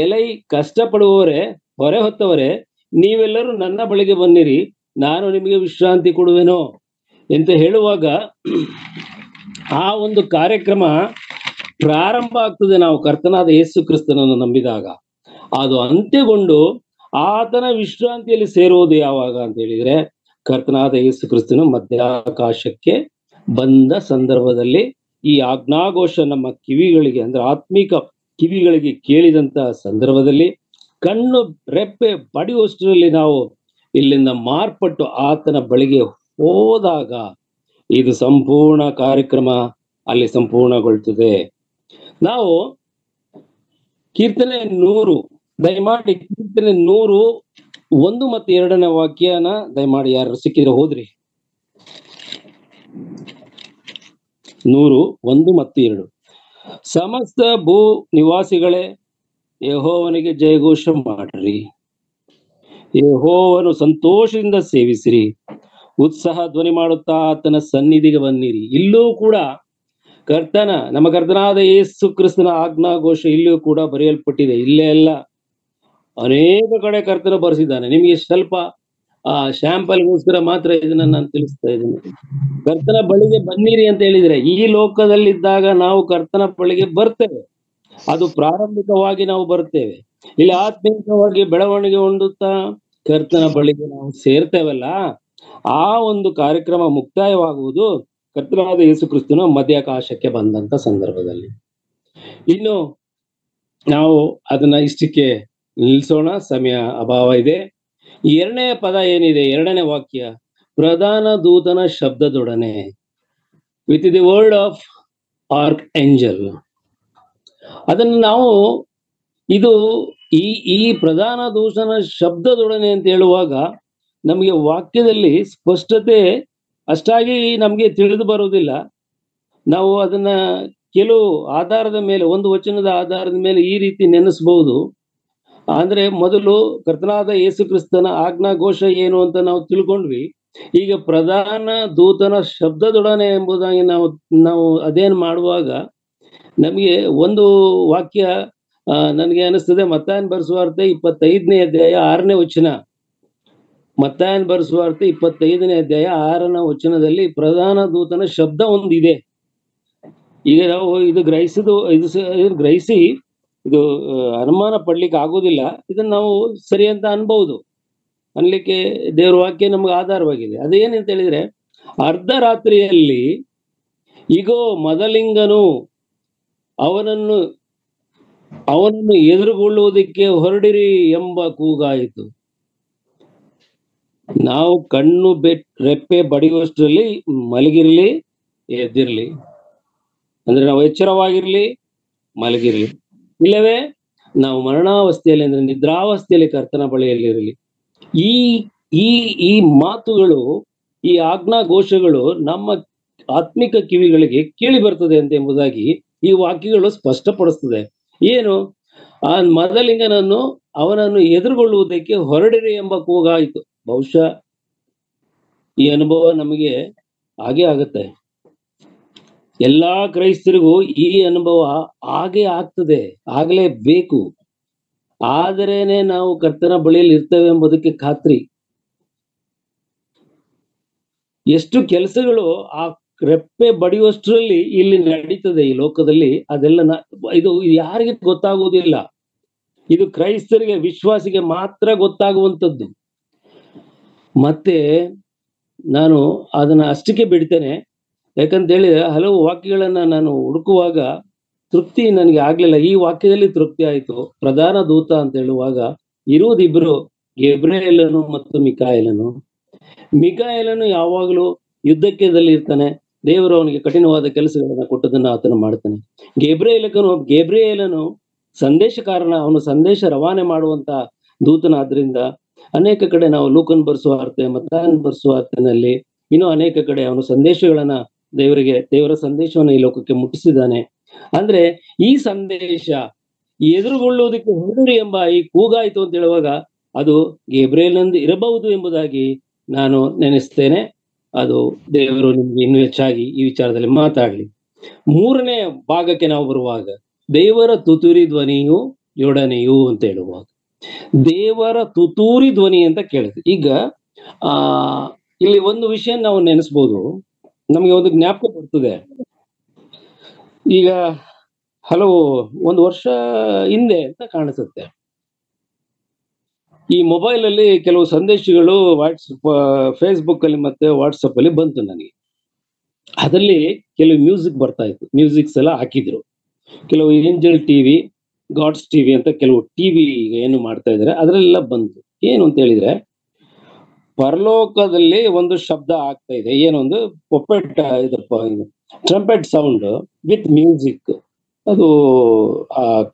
ಎಲೈ ಕಷ್ಟಪಡುವವರೇ, ಹೊರೆ ಹೊತ್ತವರೇ, ನೀವೆಲ್ಲರೂ ನನ್ನ ಬಳಿಗೆ ಬನ್ನಿರಿ, ನಾನು ನಿಮಗೆ ವಿಶ್ರಾಂತಿ ಕೊಡುವೆನೋ ಅಂತ ಹೇಳುವಾಗ ಆ ಒಂದು ಕಾರ್ಯಕ್ರಮ ಪ್ರಾರಂಭ ಆಗ್ತದೆ. ನಾವು ಕರ್ತನಾದ ಯೇಸು ಕ್ರಿಸ್ತನನ್ನು ನಂಬಿದಾಗ ಅದು ಅಂತ್ಯಗೊಂಡು ಆತನ ವಿಶ್ರಾಂತಿಯಲ್ಲಿ ಸೇರುವುದು ಯಾವಾಗ ಅಂತ ಹೇಳಿದ್ರೆ, ಕರ್ತನಾದ ಯೇಸು ಕ್ರಿಸ್ತನು ಮಧ್ಯಾಕಾಶಕ್ಕೆ ಬಂದ ಸಂದರ್ಭದಲ್ಲಿ ಈ ಆಜ್ಞಾಘೋಷ ನಮ್ಮ ಕಿವಿಗಳಿಗೆ ಅಂದ್ರೆ ಆತ್ಮಿಕ ಕಿವಿಗಳಿಗೆ ಕೇಳಿದಂತಹ ಸಂದರ್ಭದಲ್ಲಿ ಕಣ್ಣು ರೆಪ್ಪೆ ಬಡಿಯುವಷ್ಟರಲ್ಲಿ ನಾವು ಇಲ್ಲಿಂದ ಮಾರ್ಪಟ್ಟು ಆತನ ಬಳಿಗೆ ಹೋದಾಗ ಇದು ಸಂಪೂರ್ಣ ಕಾರ್ಯಕ್ರಮ ಅಲ್ಲಿ ಸಂಪೂರ್ಣಗೊಳ್ತದೆ. ನಾವು ಕೀರ್ತನೆ 100 ದಯಮಾಡಿ ಕೀರ್ತನೆ 100 1 ಮತ್ತು 2ನೇ ವಾಕ್ಯನ ದಯಮಾಡಿ ಯಾರು ಸಿಕ್ಕಿದ್ರೆ ಓದ್ರಿ. 100 1 ಮತ್ತು 2. ಸಮಸ್ತ ಭೂ ನಿವಾಸಿಗಳೇ, ಯೆಹೋವನಿಗೆ ಜಯಘೋಷ ಮಾಡ್ರಿ, ಯೆಹೋವನು ಸಂತೋಷದಿಂದ ಸೇವಿಸಿರಿ, ಉತ್ಸಾಹ ಧ್ವನಿ ಮಾಡುತ್ತಾ ಆತನ ಸನ್ನಿಧಿಗೆ ಬನ್ನಿರಿ. ಇಲ್ಲೂ ಕೂಡ ನಮ್ಮ ಕರ್ತನಾದ ಯೇಸು ಕ್ರಿಸ್ತನ ಆಜ್ಞಾಘೋಷ ಇಲ್ಲಿಯೂ ಕೂಡ ಬರೆಯಲ್ಪಟ್ಟಿದೆ. ಇಲ್ಲೇ ಅಲ್ಲ, ಅನೇಕ ಕಡೆ ಕರ್ತನ ಬರೆಸಿದ್ದಾನೆ. ನಿಮ್ಗೆ ಸ್ವಲ್ಪ ಶಾಂಪಲ್ಗೋಸ್ಕರ ಮಾತ್ರ ಇದನ್ನ ನಾನು ತಿಳಿಸ್ತಾ ಇದ್ದೀನಿ. ಕರ್ತನ ಬಳಿಗೆ ಬನ್ನಿರಿ ಅಂತ ಹೇಳಿದ್ರೆ, ಈ ಲೋಕದಲ್ಲಿದ್ದಾಗ ನಾವು ಕರ್ತನ ಬಳಿಗೆ ಬರ್ತೇವೆ, ಅದು ಪ್ರಾರಂಭಿಕವಾಗಿ ನಾವು ಬರ್ತೇವೆ. ಇಲ್ಲಿ ಆತ್ಮೀಯವಾಗಿ ಬೆಳವಣಿಗೆ ಹೊಂದುತ್ತಾ ಕರ್ತನ ಬಳಿಗೆ ನಾವು ಸೇರ್ತೇವಲ್ಲ, ಆ ಒಂದು ಕಾರ್ಯಕ್ರಮ ಮುಕ್ತಾಯವಾಗುವುದು ಕರ್ತನಾದ ಯೇಸು ಕ್ರಿಸ್ತನ ಮಧ್ಯಾಕಾಶಕ್ಕೆ ಬಂದಂತ ಸಂದರ್ಭದಲ್ಲಿ. ಇನ್ನು ನಾವು ಅದನ್ನ ಇಷ್ಟಕ್ಕೆ ನಿಲ್ಲಿಸೋಣ, ಸಮಯ ಅಭಾವ ಇದೆ. 2ನೇ ಪದ ಏನಿದೆ, 2ನೇ ವಾಕ್ಯ, ಪ್ರಧಾನ ದೂತನ ಶಬ್ದದೊಡನೆ, ವಿತ್ ದಿ ವರ್ಡ್ ಆಫ್ ಆರ್ಕ್ಏಂಜಲ್. ಅದನ್ನು ನಾವು ಈ ಪ್ರಧಾನ ದೂತನ ಶಬ್ದದೊಡನೆ ಅಂತ ಹೇಳುವಾಗ ನಮಗೆ ವಾಕ್ಯದಲ್ಲಿ ಸ್ಪಷ್ಟತೆ ಅಷ್ಟಾಗಿ ನಮಗೆ ತಿಳಿದು ಬರುವುದಿಲ್ಲ. ನಾವು ಅದನ್ನ ಕೆಲವು ಆಧಾರದ ಮೇಲೆ, ಒಂದು ವಚನದ ಆಧಾರದ ಮೇಲೆ ಈ ರೀತಿ ನೆನೆಸಬಹುದು. ಅಂದ್ರೆ ಮೊದಲು ಕರ್ತನಾದ ಯೇಸು ಕ್ರಿಸ್ತನ ಆಜ್ಞಾಘೋಷ ಏನು ಅಂತ ನಾವು ತಿಳ್ಕೊಂಡ್ವಿ. ಈಗ ಪ್ರಧಾನ ದೂತನ ಶಬ್ದದೊಡನೆ ಎಂಬುದಾಗಿ ನಾವು ಅದೇನು ಮಾಡುವಾಗ ನಮಗೆ ಒಂದು ವಾಕ್ಯ ನನಗೆ ಅನಿಸ್ತದೆ. ಮತ್ತಾಯನ ಬರೆಸುವಾರ್ತೆ 25ನೇ ಅಧ್ಯಾಯ 6ನೇ ವಚನ. ಮತ್ತಾಯನ ಬರೆಸುವಾರ್ತೆ 25ನೇ ಅಧ್ಯಾಯ 6ನೇ ವಚನದಲ್ಲಿ ಪ್ರಧಾನ ದೂತನ ಶಬ್ದ ಒಂದಿದೆ. ಈಗ ನಾವು ಇದು ಗ್ರಹಿಸಿ ಇದು ಅನುಮಾನ ಪಡ್ಲಿಕ್ಕೆ ಆಗೋದಿಲ್ಲ. ಇದನ್ನ ನಾವು ಸರಿ ಅಂತ ಅನ್ಲಿಕ್ಕೆ ದೇವರ ವಾಕ್ಯ ನಮ್ಗೆ ಆಧಾರವಾಗಿದೆ. ಅದೇನಂತ ಹೇಳಿದ್ರೆ, ಅರ್ಧರಾತ್ರಿಯಲ್ಲಿ ಇಗೋ ಮದಲಿಂಗನು ಅವನನ್ನು ಎದುರುಗೊಳ್ಳುವುದಕ್ಕೆ ಹೊರಡಿರಿ ಎಂಬ ಕೂಗಾಯಿತು. ನಾವು ಕಣ್ಣು ರೆಪ್ಪೆ ಬಡಿಯುವಷ್ಟರಲ್ಲಿ ಮಲಗಿರ್ಲಿ ಎದ್ದಿರ್ಲಿ, ಅಂದ್ರೆ ನಾವು ಎಚ್ಚರವಾಗಿರ್ಲಿ ಮಲಗಿರ್ಲಿ, ಇಲ್ಲವೇ ನಾವು ಮರಣಾವಸ್ಥೆಯಲ್ಲಿ ಅಂದ್ರೆ ನಿದ್ರಾವಸ್ಥೆಯಲ್ಲಿ ಕರ್ತನ ಬಳಿಯಲ್ಲಿರಲಿ. ಈ ಈ ಈ ಮಾತುಗಳು, ಈ ಆಜ್ಞಾ ಘೋಷಗಳು ನಮ್ಮ ಆತ್ಮಿಕ ಕಿವಿಗಳಿಗೆ ಕೇಳಿ ಬರ್ತದೆ ಅಂತ ಎಂಬುದಾಗಿ ಈ ವಾಕ್ಯಗಳು ಸ್ಪಷ್ಟಪಡಿಸ್ತದೆ. ಏನು? ಆ ಮದಲಿಂಗನನ್ನು ಅವನನ್ನು ಎದುರುಗೊಳ್ಳುವುದಕ್ಕೆ ಹೊರಡಿರಿ ಎಂಬ ಕೂಗಾಯಿತು. ಬಹುಶಃ ಈ ಅನುಭವ ನಮಗೆ ಹಾಗೆ ಆಗುತ್ತೆ. ಎಲ್ಲಾ ಕ್ರೈಸ್ತರಿಗೂ ಈ ಅನುಭವ ಹಾಗೆ ಆಗ್ತದೆ, ಆಗ್ಲೇಬೇಕು. ಆದರೇನೆ ನಾವು ಕರ್ತನ ಬಳಿಯಲ್ಲಿ ಇರ್ತೇವೆ ಎಂಬುದಕ್ಕೆ ಖಾತ್ರಿ. ಎಷ್ಟು ಕೆಲಸಗಳು ಆ ರೆಪ್ಪೆ ಬಡಿಯುವಷ್ಟರಲ್ಲಿ ಇಲ್ಲಿ ನಡೀತದೆ ಈ ಲೋಕದಲ್ಲಿ, ಅದೆಲ್ಲ ಇದು ಯಾರಿಗೆ ಗೊತ್ತಾಗುವುದಿಲ್ಲ. ಇದು ಕ್ರೈಸ್ತರಿಗೆ, ವಿಶ್ವಾಸಿಗೆ ಮಾತ್ರ ಗೊತ್ತಾಗುವಂಥದ್ದು. ಮತ್ತೆ ನಾನು ಅದನ್ನ ಅಷ್ಟಕ್ಕೆ ಬಿಡ್ತೇನೆ. ಯಾಕಂತ ಹೇಳಿದ್ರೆ ಹಲವು ವಾಕ್ಯಗಳನ್ನ ನಾನು ಹುಡುಕುವಾಗ ತೃಪ್ತಿ ನನಗೆ ಆಗ್ಲಿಲ್ಲ. ಈ ವಾಕ್ಯದಲ್ಲಿ ತೃಪ್ತಿ ಆಯ್ತು. ಪ್ರಧಾನ ದೂತ ಅಂತ ಹೇಳುವಾಗ ಇರುವುದಿಬ್ರು, ಗೇಬ್ರಿಯೇಲನು ಮತ್ತು ಮಿಕಾಯೇಲನು. ಮಿಕಾಯೇಲನು ಯಾವಾಗಲೂ ಯುದ್ಧಕ್ಕೆ ಇರ್ತಾನೆ. ದೇವರು ಅವನಿಗೆ ಕಠಿಣವಾದ ಕೆಲಸಗಳನ್ನ ಕೊಟ್ಟದನ್ನ ಆತನು ಮಾಡ್ತಾನೆ. ಗೇಬ್ರಿಯೇಲನು ಸಂದೇಶಕಾರನ, ಅವನು ಸಂದೇಶ ರವಾನೆ ಮಾಡುವಂತ ದೂತನಾದ್ರಿಂದ ಅನೇಕ ಕಡೆ ನಾವು ಲೂಕನ್ ಬರ್ಸುವಾರ್ತೆ, ಮತ್ತಾಯನ್ ಬರ್ಸುವಾರ್ತೆನಲ್ಲಿ ಇನ್ನೂ ಅನೇಕ ಕಡೆ ಅವನು ಸಂದೇಶಗಳನ್ನ ದೇವರ ಸಂದೇಶವನ್ನು ಈ ಲೋಕಕ್ಕೆ ಮುಟ್ಟಿಸಿದ್ದಾನೆ. ಅಂದ್ರೆ ಈ ಸಂದೇಶ ಎದುರುಗೊಳ್ಳುವುದಕ್ಕೆ ಹೊರಡಿ ಎಂಬ ಈ ಕೂಗಾಯಿತು ಅಂತ ಹೇಳುವಾಗ ಅದು ಗೇಬ್ರಿಯೇಲನಿಂದ ಇರಬಹುದು ಎಂಬುದಾಗಿ ನಾನು ನೆನೆಸ್ತೇನೆ. ಅದು ದೇವರು ನಿಮ್ಗೆ ಇನ್ನೂ ಹೆಚ್ಚಾಗಿ ಈ ವಿಚಾರದಲ್ಲಿ ಮಾತಾಡ್ಲಿ. ಮೂರನೇ ಭಾಗಕ್ಕೆ ನಾವು ಬರುವಾಗ ದೇವರ ತುತೂರಿ ಧ್ವನಿಯು ಯೊಡನೆಯು ಅಂತ ಹೇಳುವಾಗ, ದೇವರ ತುತೂರಿ ಧ್ವನಿ ಅಂತ ಕೇಳಿದ್ವಿ. ಈಗ ಇಲ್ಲಿ ಒಂದು ವಿಷಯ ನಾವು ನೆನೆಸ್ಬೋದು, ನಮಗೆ ಒಂದು ಜ್ಞಾಪಕ ಬರ್ತದೆ. ಈಗ ಒಂದು ವರ್ಷ ಹಿಂದೆ ಅಂತ ಕಾಣಿಸುತ್ತೆ, ಈ ಮೊಬೈಲ್ ಅಲ್ಲಿ ಕೆಲವು ಸಂದೇಶಗಳು ಫೇಸ್ಬುಕ್ ಅಲ್ಲಿ ಮತ್ತೆ ವಾಟ್ಸಪ್ ಅಲ್ಲಿ ಬಂತು ನನಗೆ. ಅದರಲ್ಲಿ ಕೆಲವು ಮ್ಯೂಸಿಕ್ ಬರ್ತಾ ಇತ್ತು, ಮ್ಯೂಸಿಕ್ಸ್ ಎಲ್ಲ ಹಾಕಿದ್ರು. ಕೆಲವು ಏಂಜಲ್ ಟಿವಿ, ಗಾಡ್ಸ್ ಟಿವಿ ಅಂತ ಕೆಲವು ಟಿವಿ ಏನು ಮಾಡ್ತಾ ಇದಾರೆ, ಅದರಲ್ಲೆಲ್ಲ ಬಂತು. ಏನು ಅಂತ ಹೇಳಿದ್ರೆ, ಪರಲೋಕದಲ್ಲಿ ಒಂದು ಶಬ್ದ ಆಗ್ತಾ ಇದೆ. ಏನೊಂದು ಟ್ರಂಪೆಟ್ ಸೌಂಡ್ ವಿತ್ ಮ್ಯೂಸಿಕ್, ಅದು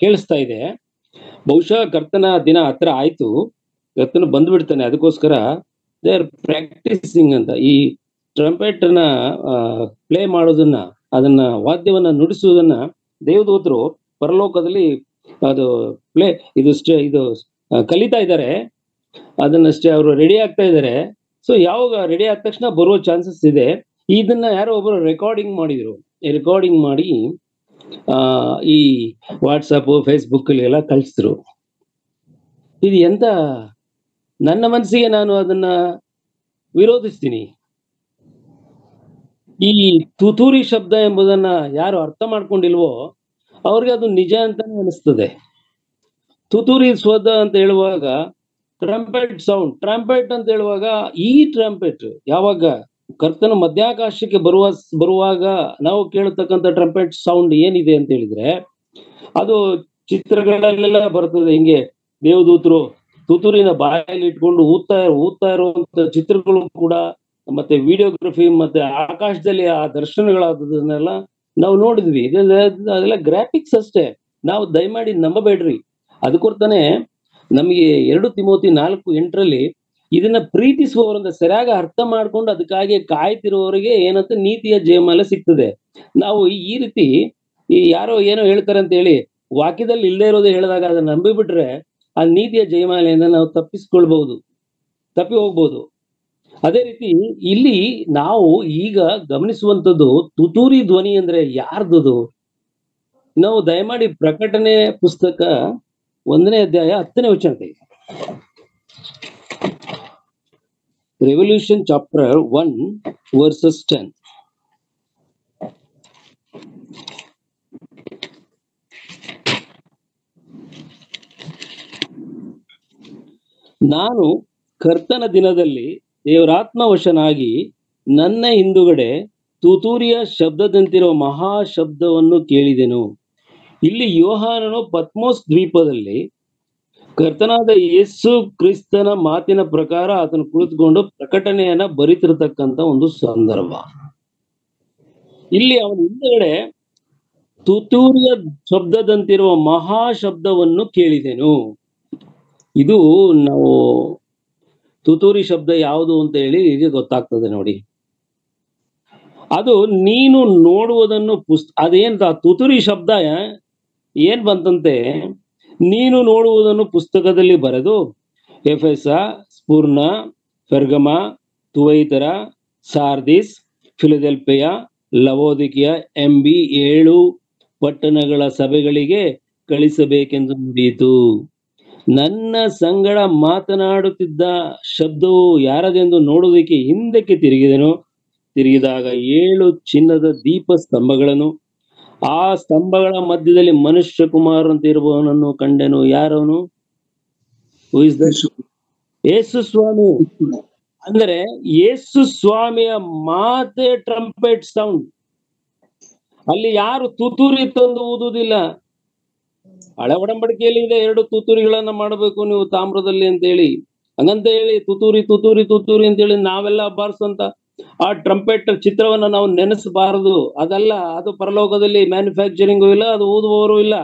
ಕೇಳಿಸ್ತಾ ಇದೆ. ಬಹುಶಃ ಕರ್ತನ ದಿನ ಹತ್ರ ಆಯ್ತು, ಕರ್ತನ ಬಂದ್ಬಿಡ್ತಾನೆ. ಅದಕ್ಕೋಸ್ಕರ ದೇ ಆರ್ ಪ್ರಾಕ್ಟೀಸಿಂಗ್ ಅಂತ ಈ ಟ್ರಂಪೆಟ್ ನ ಪ್ಲೇ ಮಾಡೋದನ್ನ, ಅದನ್ನ ವಾದ್ಯವನ್ನ ನುಡಿಸುವುದನ್ನ ದೇವದೂತರು ಪರಲೋಕದಲ್ಲಿ ಅದು ಇದು ಕಲಿತಾ ಇದ್ದಾರೆ. ಅದನ್ನಷ್ಟೇ ಅವರು ರೆಡಿ ಆಗ್ತಾ ಇದ್ದಾರೆ. ಸೊ ಯಾವಾಗ ರೆಡಿ ಆದ ತಕ್ಷಣ ಬರುವ ಚಾನ್ಸಸ್ ಇದೆ. ಇದನ್ನ ಯಾರೋ ಒಬ್ಬರು ರೆಕಾರ್ಡಿಂಗ್ ಮಾಡಿದ್ರು. ರೆಕಾರ್ಡಿಂಗ್ ಮಾಡಿ ಈ ವಾಟ್ಸಪ್, ಫೇಸ್ಬುಕ್ ಎಲ್ಲ ಕಳಿಸಿದ್ರು. ಇದು ಎಂತ, ನನ್ನ ಮನಸ್ಸಿಗೆ ನಾನು ಅದನ್ನ ವಿರೋಧಿಸ್ತೀನಿ. ಈ ತುತೂರಿ ಶಬ್ದ ಎಂಬುದನ್ನ ಯಾರು ಅರ್ಥ ಮಾಡ್ಕೊಂಡಿಲ್ವೋ ಅವ್ರಿಗೆ ಅದು ನಿಜ ಅಂತಾನೆ ಅನಿಸ್ತದೆ. ತುತೂರಿ ಸ್ವದ ಅಂತ ಹೇಳುವಾಗ ಟ್ರಂಪೆಟ್ ಸೌಂಡ್, ಟ್ರಂಪೆಟ್ ಅಂತ ಹೇಳುವಾಗ ಈ ಟ್ರಂಪೆಟ್ ಯಾವಾಗ ಕರ್ತನ ಮಧ್ಯಾಕಾಶಕ್ಕೆ ಬರುವಾಗ ನಾವು ಕೇಳತಕ್ಕಂಥ ಟ್ರಂಪೆಟ್ ಸೌಂಡ್ ಏನಿದೆ ಅಂತ ಹೇಳಿದ್ರೆ, ಅದು ಚಿತ್ರಗಳಲ್ಲೆಲ್ಲ ಬರ್ತದೆ. ಹಿಂಗೆ ದೇವದೂತರು ತುತೂರಿನ ಬಾಯಲ್ಲಿ ಇಟ್ಕೊಂಡು ಊದ್ತಾ ಇರುವಂತ ಚಿತ್ರಗಳು ಕೂಡ, ಮತ್ತೆ ವಿಡಿಯೋಗ್ರಫಿ, ಮತ್ತೆ ಆಕಾಶದಲ್ಲಿ ಆ ದರ್ಶನಗಳಾದದನ್ನೆಲ್ಲ ನಾವು ನೋಡಿದ್ವಿ. ಅದೆಲ್ಲ ಗ್ರಾಫಿಕ್ಸ್ ಅಷ್ಟೇ, ನಾವು ದಯಮಾಡಿ ನಂಬಬೇಡ್ರಿ. ಅದಕ್ಕೋರ್ತಾನೆ ನಮಗೆ 2 ತಿಮೋತಿ 4:8 ಇದನ್ನ ಪ್ರೀತಿಸುವವರಿಂದ ಸರಿಯಾಗಿ ಅರ್ಥ ಮಾಡ್ಕೊಂಡು ಅದಕ್ಕಾಗಿ ಕಾಯ್ತಿರುವವರಿಗೆ ಏನಂತ ನೀತಿಯ ಜಯಮಾಲೆ ಸಿಗ್ತದೆ. ನಾವು ಈ ರೀತಿ ಯಾರೋ ಏನೋ ಹೇಳ್ತಾರೆ ಅಂತ ಹೇಳಿ ವಾಕ್ಯದಲ್ಲಿ ಇಲ್ಲದೆ ಇರೋದು ಹೇಳಿದಾಗ ಅದನ್ನ ನಂಬಿಬಿಟ್ರೆ ಆ ನೀತಿಯ ಜಯಮಾಲೆಯಿಂದ ನಾವು ತಪ್ಪಿ ಹೋಗ್ಬೋದು. ಅದೇ ರೀತಿ ಇಲ್ಲಿ ನಾವು ಈಗ ಗಮನಿಸುವಂಥದ್ದು ತುತೂರಿ ಧ್ವನಿ ಅಂದ್ರೆ ಯಾರ್ದದು? ನಾವು ದಯಮಾಡಿ ಪ್ರಕಟಣೆ ಪುಸ್ತಕ 1ನೇ ಅಧ್ಯಾಯ 10ನೇ ವಚನ ತೆಗೆದು, ರೆವಲ್ಯೂಷನ್ ಚಾಪ್ಟರ್ 1 verses 10. ನಾನು ಕರ್ತನ ದಿನದಲ್ಲಿ ದೇವರಾತ್ಮವಶನಾಗಿ ನನ್ನ ಹಿಂದುಗಡೆ ತುತೂರಿಯ ಶಬ್ದದಂತಿರುವ ಮಹಾ ಶಬ್ದವನ್ನು ಕೇಳಿದೆನು. ಇಲ್ಲಿ ಯೋಹಾನನು ಪತ್ಮೋಸ್ ದ್ವೀಪದಲ್ಲಿ ಕರ್ತನಾದ ಯೇಸು ಕ್ರಿಸ್ತನ ಮಾತಿನ ಪ್ರಕಾರ ಆತನು ಕುಳಿತುಕೊಂಡು ಪ್ರಕಟಣೆಯನ್ನ ಬರೀತಿರತಕ್ಕಂತ ಒಂದು ಸಂದರ್ಭ. ಇಲ್ಲಿ ಅವನ ಹಿಂದಗಡೆ ತುತೂರಿಯ ಶಬ್ದದಂತಿರುವ ಮಹಾ ಶಬ್ದವನ್ನು ಕೇಳಿದೆನು. ಇದು ನಾವು ತುತೂರಿ ಶಬ್ದ ಯಾವುದು ಅಂತ ಹೇಳಿ ಈಗ ಗೊತ್ತಾಗ್ತದೆ ನೋಡಿ. ಅದು ನೀನು ನೋಡುವುದನ್ನು ಅದೇನ್ ತುತೂರಿ ಶಬ್ದ ಏನ್ ಬಂತಂತೆ, ನೀನು ನೋಡುವುದನ್ನು ಪುಸ್ತಕದಲ್ಲಿ ಬರೆದು ಎಫೆಸ, ಸ್ಫುರ್ಣ, ಫೆರ್ಗಮ, ತುವೈತರ, ಸಾರ್ದಿಸ್, ಫಿಲದೆಲ್ಫಿಯ, ಲವೋದಿಕಿಯ ಎಂಬಿ 7 ಪಟ್ಟಣಗಳ ಸಭೆಗಳಿಗೆ ಕಳಿಸಬೇಕೆಂದು ನುಡಿಯಿತು. ನನ್ನ ಸಂಗಡ ಮಾತನಾಡುತ್ತಿದ್ದ ಶಬ್ದವು ಯಾರದೆಂದು ನೋಡುವುದಕ್ಕೆ ಹಿಂದಕ್ಕೆ ತಿರುಗಿದಾಗ 7 ಚಿನ್ನದ ದೀಪ ಸ್ತಂಭಗಳನ್ನು, ಆ ಸ್ತಂಭಗಳ ಮಧ್ಯದಲ್ಲಿ ಮನುಷ್ಯ ಕುಮಾರಂತೆ ಇರುವವನನ್ನು ಕಂಡೆನು. ಯಾರವನು? ಯೇಸು ಸ್ವಾಮಿ. ಅಂದ್ರೆ ಯೇಸು ಸ್ವಾಮಿಯ ಮಾತೆ ಟ್ರಂಪೆಟ್ ಸೌಂಡ್. ಅಲ್ಲಿ ಯಾರು ತುತೂರಿ ತಂದು ಊದುವುದಿಲ್ಲ. ಹಳೆ ಒಡಂಬಡಿಕೆಯಲ್ಲಿ ಇದೆ 2 ತುತೂರಿಗಳನ್ನ ಮಾಡಬೇಕು ನೀವು ತಾಮ್ರದಲ್ಲಿ ಅಂತ ಹೇಳಿ. ಹಂಗಂತ ಹೇಳಿ ತುತೂರಿ ಅಂತ ಹೇಳಿ ನಾವೆಲ್ಲ ಬಾರಿಸುವಂತ ಆ ಟ್ರಂಪೆಟ್ ಚಿತ್ರವನ್ನ ನಾವು ನೆನೆಸಬಾರದು. ಅದಲ್ಲ, ಅದು ಪರಲೋಕದಲ್ಲಿ ಮ್ಯಾನುಫ್ಯಾಕ್ಚರಿಂಗು ಇಲ್ಲ, ಅದು ಊದುವವರು ಇಲ್ಲ.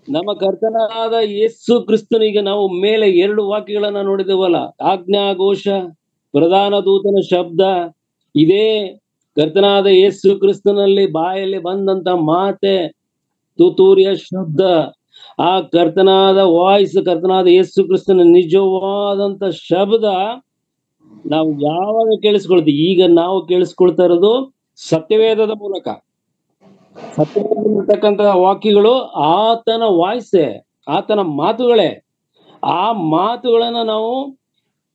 ನಮ್ಮ ಕರ್ತನಾದ ಯೇಸು ಕ್ರಿಸ್ತನಿಗೆ ನಾವು ಮೇಲೆ 2 ವಾಕ್ಯಗಳನ್ನ ನೋಡಿದೆವಲ್ಲ, ಆಜ್ಞಾಘೋಷ, ಪ್ರಧಾನ ದೂತನ ಶಬ್ದ. ಇದೇ ಕರ್ತನಾದ ಯೇಸು ಕ್ರಿಸ್ತನಲ್ಲಿ ಬಾಯಲ್ಲಿ ಬಂದಂತ ಮಾತೆ ತುತೂರಿಯ ಶಬ್ದ. ಆ ಕರ್ತನಾದ ವಾಯ್ಸ್, ಕರ್ತನಾದ ಯೇಸು ಕ್ರಿಸ್ತನ ನಿಜವಾದಂತ ಶಬ್ದ ನಾವು ಯಾವಾಗ ಕೇಳಿಸ್ಕೊಳ್ತೀವಿ? ಈಗ ನಾವು ಕೇಳಿಸ್ಕೊಳ್ತಾ ಇರೋದು ಸತ್ಯವೇದದ ಮೂಲಕ. ಸತ್ಯವೇದಲ್ಲಿರ್ತಕ್ಕಂತಹ ವಾಕ್ಯಗಳು ಆತನ ವಾಯ್ಸೆ, ಆತನ ಮಾತುಗಳೇ. ಆ ಮಾತುಗಳನ್ನ ನಾವು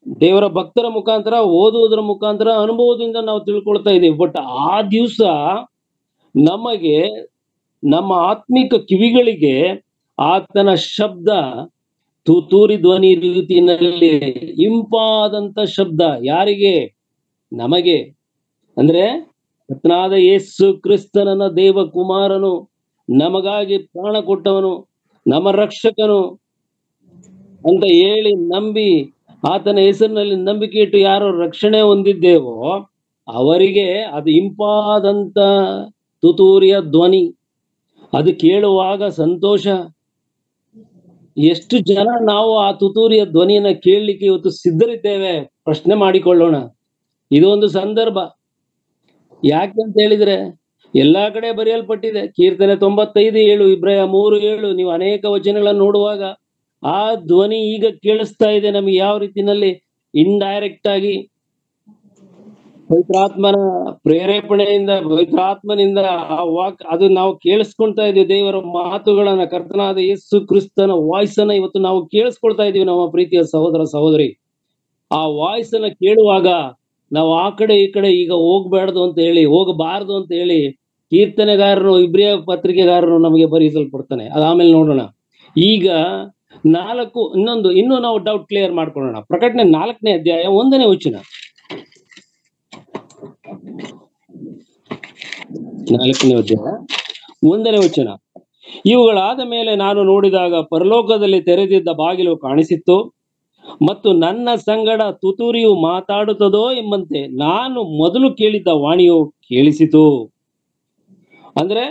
ದೇವರ ಭಕ್ತರ ಮುಖಾಂತರ, ಓದುವುದರ ಮುಖಾಂತರ, ಅನುಭವದಿಂದ ನಾವು ತಿಳ್ಕೊಳ್ತಾ ಇದೀವಿ. ಬಟ್ ಆ ದಿವಸ ನಮಗೆ, ನಮ್ಮ ಆತ್ಮಿಕ ಕಿವಿಗಳಿಗೆ ಆತನ ಶಬ್ದ ತುತೂರಿ ಧ್ವನಿ ರೀತಿಯಲ್ಲಿ ಇಂಪಾದಂತ ಶಬ್ದ. ಯಾರಿಗೆ? ನಮಗೆ. ಅಂದ್ರೆ ಕರ್ತನಾದ ಯೇಸು ಕ್ರಿಸ್ತನನ್ನ ದೇವ ಕುಮಾರನು ನಮಗಾಗಿ ಪ್ರಾಣ ಕೊಟ್ಟವನು, ನಮ್ಮ ರಕ್ಷಕನು ಅಂತ ಹೇಳಿ ನಂಬಿ ಆತನ ಹೆಸರಿನಲ್ಲಿ ನಂಬಿಕೆ ಇಟ್ಟು ಯಾರು ರಕ್ಷಣೆ ಹೊಂದಿದ್ದೇವೋ ಅವರಿಗೆ ಅದು ಇಂಪಾದಂತ ತುತೂರಿಯ ಧ್ವನಿ. ಅದು ಕೇಳುವಾಗ ಸಂತೋಷ. ಎಷ್ಟು ಜನ ನಾವು ಆ ತುತೂರಿಯ ಧ್ವನಿಯನ್ನ ಕೇಳಲಿಕ್ಕೆ ಇವತ್ತು ಸಿದ್ಧರಿದ್ದೇವೆ? ಪ್ರಶ್ನೆ ಮಾಡಿಕೊಳ್ಳೋಣ. ಇದೊಂದು ಸಂದರ್ಭ. ಯಾಕೆ ಅಂತ ಹೇಳಿದ್ರೆ ಎಲ್ಲಾ ಕಡೆ ಬರೆಯಲ್ಪಟ್ಟಿದೆ. ಕೀರ್ತನೆ 95:7, ಇಬ್ರಾಯ 3:7, ನೀವು ಅನೇಕ ವಚನಗಳನ್ನ ನೋಡುವಾಗ ಆ ಧ್ವನಿ ಈಗ ಕೇಳಿಸ್ತಾ ಇದೆ ನಮಗೆ. ಯಾವ ರೀತಿನಲ್ಲಿ? ಇಂಡೈರೆಕ್ಟ್ ಆಗಿ ಪವಿತ್ರಾತ್ಮನ ಪ್ರೇರೇಪಣೆಯಿಂದ, ಪವಿತ್ರಾತ್ಮನಿಂದ ಆ ಅದು ನಾವು ಕೇಳಿಸ್ಕೊಳ್ತಾ ಇದೀವಿ. ದೇವರ ಮಾತುಗಳನ್ನ, ಕರ್ತನಾದ ಯೇಸು ಕ್ರಿಸ್ತನ ವಾಯ್ಸ್ ಅನ್ನ ಇವತ್ತು ನಾವು ಕೇಳಿಸ್ಕೊಳ್ತಾ ಇದೀವಿ. ನಮ್ಮ ಪ್ರೀತಿಯ ಸಹೋದರ ಸಹೋದರಿ, ಆ ವಾಯ್ಸ್ ಅನ್ನ ಕೇಳುವಾಗ ನಾವು ಆ ಕಡೆ ಈ ಕಡೆ ಈಗ ಹೋಗಬಾರ್ದು ಅಂತ ಹೇಳಿ ಕೀರ್ತನೆಗಾರರು, ಇಬ್ರಿಯ ಪತ್ರಿಕೆಗಾರರು ನಮಗೆ ಬರೆಸಲ್ಪಡ್ತಾನೆ. ಅದಾದ್ಮೇಲೆ ನೋಡೋಣ. ಈಗ ಇನ್ನು ನಾವು ಡೌಟ್ ಕ್ಲಿಯರ್ ಮಾಡ್ಕೊಳ್ಳೋಣ. ಪ್ರಕಟಣೆ 4ನೇ ಅಧ್ಯಾಯ 1ನೇ ವಚನ. 4ನೇ ಅಧ್ಯಾಯ 1ನೇ ವಚನ. ಇವುಗಳಾದ ಮೇಲೆ ನಾನು ನೋಡಿದಾಗ ಪರಲೋಕದಲ್ಲಿ ತೆರೆದಿದ್ದ ಬಾಗಿಲು ಕಾಣಿಸಿತ್ತು, ಮತ್ತು ನನ್ನ ಸಂಗಡ ತುತೂರಿಯು ಮಾತಾಡುತ್ತದೋ ಎಂಬಂತೆ ನಾನು ಮೊದಲು ಕೇಳಿದ್ದ ವಾಣಿಯು ಕೇಳಿಸಿತು. ಅಂದ್ರೆ